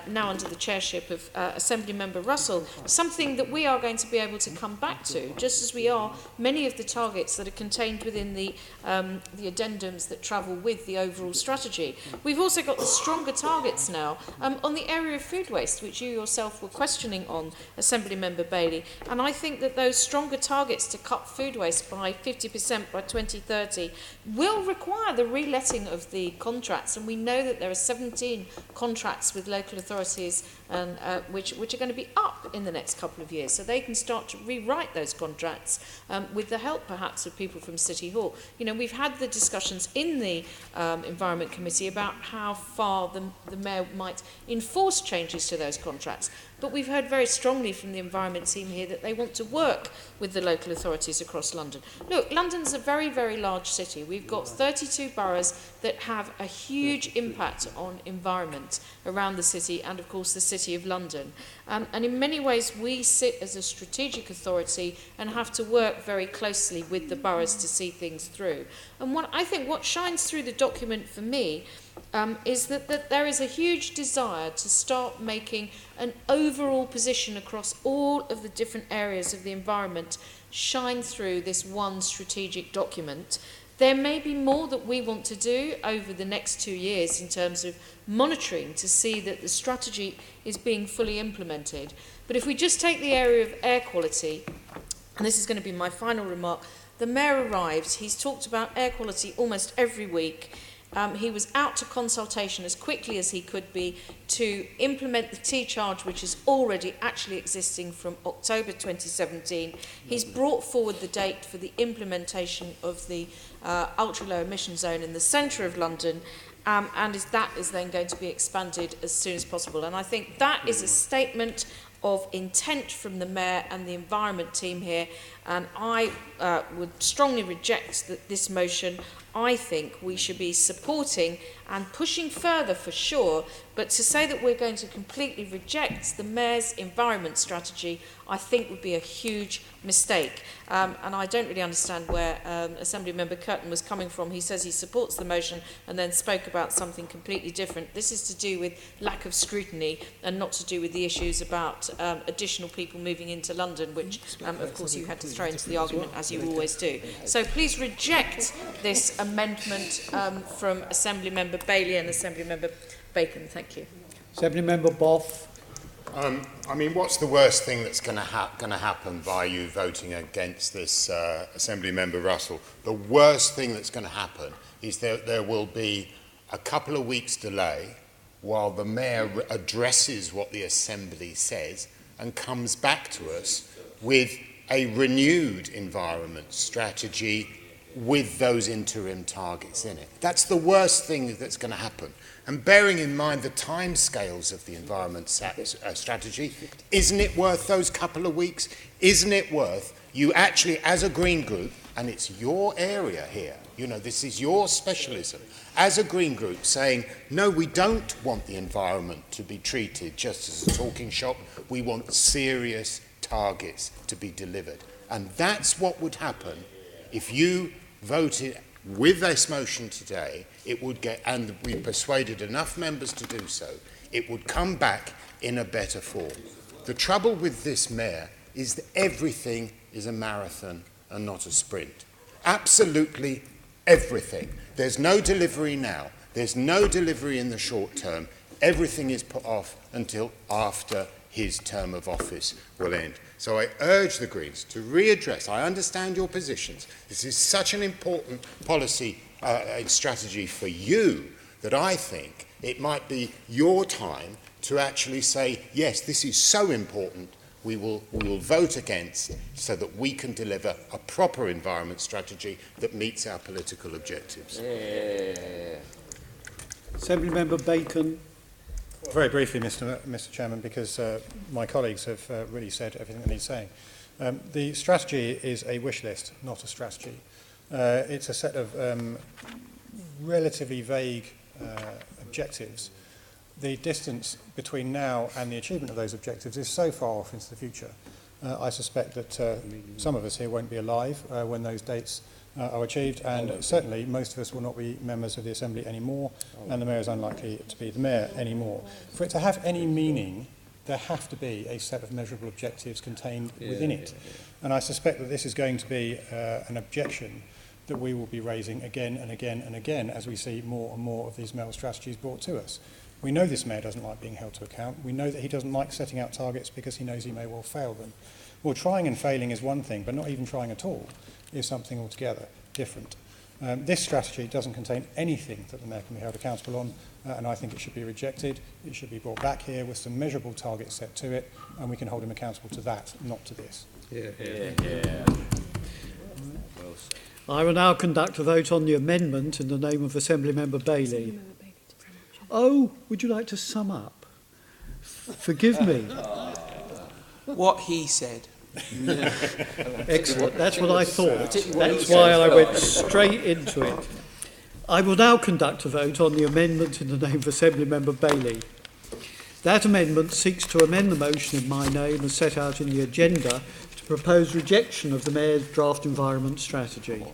now under the chairship of Assembly Member Russell, something that we are going to be able to come back to, just as we are many of the targets that are contained within the addendums that travel with the overall strategy. We've also got the stronger targets now on the area of food waste, which you yourself were questioning on, Assembly Member Bailey. And I think that those stronger targets to cut food waste by 50% by 2030 will require the reletting of the contracts. And we know that there are 17 contracts with local authorities and which are going to be up in the next couple of years. So they can start to rewrite those contracts with the help perhaps of people from City Hall. You know, we've had the discussions in the Environment Committee about how far the Mayor might enforce changes to those contracts. But we've heard very strongly from the Environment team here that they want to work with the local authorities across London. Look, London's a very, very large city. We've got 32 boroughs that have a huge impact on environment around the city and, of course, the City of London. And in many ways, we sit as a strategic authority and have to work very closely with the boroughs to see things through. And I think what shines through the document for me is that there is a huge desire to start making an overall position across all of the different areas of the environment shine through this one strategic document. There may be more that we want to do over the next 2 years in terms of monitoring to see that the strategy is being fully implemented. But if we just take the area of air quality, and this is going to be my final remark, the Mayor arrived, he's talked about air quality almost every week. He was out to consultation as quickly as he could be to implement the T-charge, which is already actually existing from October 2017. He's brought forward the date for the implementation of the ultra-low emission zone in the centre of London, and that is then going to be expanded as soon as possible. And I think that is a statement of intent from the Mayor and the Environment team here, and I would strongly reject this motion. I think we should be supporting and pushing further for sure, but to say that we're going to completely reject the Mayor's environment strategy, I think would be a huge mistake. And I don't really understand where Assembly Member Curtin was coming from. He says he supports the motion and then spoke about something completely different. This is to do with lack of scrutiny and not to do with the issues about additional people moving into London, which of course you had to throw into the argument, as you always do. So please reject this amendment from Assembly Member Bailey and Assembly Member Bacon. Thank you. Assembly Member Boff. I mean, what's the worst thing that's going to happen by you voting against this, Assembly Member Russell? The worst thing that's going to happen is that there will be a couple of weeks' delay while the Mayor addresses what the Assembly says and comes back to us with a renewed environment strategy with those interim targets in it. That's the worst thing that's going to happen. And bearing in mind the timescales of the environment strategy, isn't it worth those couple of weeks? Isn't it worth you actually, as a Green Group, and it's your area here, you know, this is your specialism, as a Green Group saying, no, we don't want the environment to be treated just as a talking shop, we want serious targets to be delivered. And that's what would happen if you voted with this motion today. It would get, and we persuaded enough members to do so, it would come back in a better form. The trouble with this Mayor is that everything is a marathon and not a sprint. Absolutely everything. There's no delivery now. There's no delivery in the short term. Everything is put off until after his term of office will end. So I urge the Greens to readdress. I understand your positions. This is such an important policy strategy for you that I think it might be your time to actually say, yes, this is so important, we will vote against so that we can deliver a proper environment strategy that meets our political objectives. Yeah. Assembly Member Bacon. Very briefly, Mr. Chairman, because my colleagues have really said everything they need saying. The strategy is a wish list, not a strategy. It's a set of relatively vague objectives. The distance between now and the achievement of those objectives is so far off into the future. I suspect that some of us here won't be alive when those dates are achieved, and certainly most of us will not be members of the Assembly anymore, and the Mayor is unlikely to be the Mayor anymore. For it to have any meaning, there have to be a set of measurable objectives contained within it. And I suspect that this is going to be an objection that we will be raising again and again and again as we see more and more of these MEL strategies brought to us. We know this Mayor doesn't like being held to account. We know that he doesn't like setting out targets because he knows he may well fail them. Well, trying and failing is one thing, but not even trying at all is something altogether different. This strategy doesn't contain anything that the Mayor can be held accountable on, and I think it should be rejected. It should be brought back here with some measurable targets set to it, and we can hold him accountable to that, not to this. I will now conduct a vote on the amendment in the name of Assembly Member Bailey. Oh, would you like to sum up? Forgive me. What he said. Excellent. That's what I thought. That's why I went straight into it. I will now conduct a vote on the amendment in the name of Assembly Member Bailey. That amendment seeks to amend the motion in my name as set out in the agenda to propose rejection of the Mayor's draft environment strategy.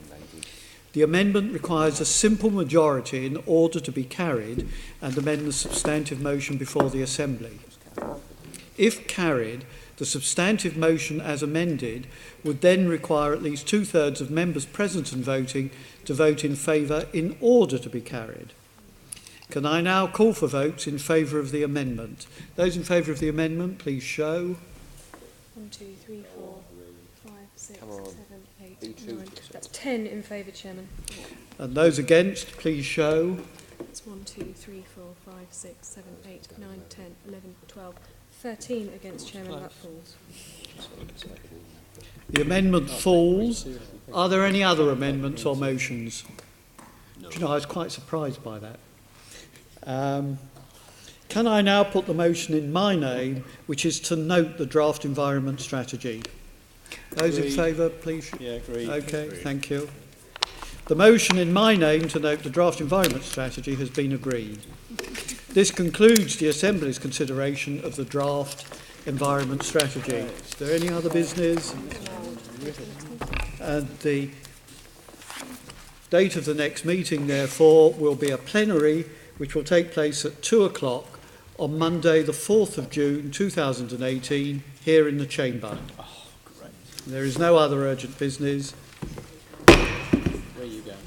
The amendment requires a simple majority in order to be carried and amend the substantive motion before the Assembly. If carried, the substantive motion as amended would then require at least 2/3 of members present and voting to vote in favour in order to be carried. Can I now call for votes in favour of the amendment? Those in favour of the amendment, please show. 1, 2, 3, 4, 5, 6, 7, 8, 9. That's 10 in favour, Chairman. And those against, please show. That's 1, 2, 3, 4, 5, 6, 7, 8, 9, 10, 11, 12. 13 against, Chairman. That falls. The amendment falls. Are there any other amendments or motions? Do you know, I was quite surprised by that. Can I now put the motion in my name, which is to note the draft environment strategy? Those in favour, please. Yeah, agreed. Okay, thank you. The motion in my name to note the draft environment strategy has been agreed. This concludes the Assembly's consideration of the draft environment strategy. Is there any other business? And the date of the next meeting, therefore, will be a plenary which will take place at 2 o'clock on Monday, the 4th of June 2018, here in the Chamber. There is no other urgent business. Where are you going?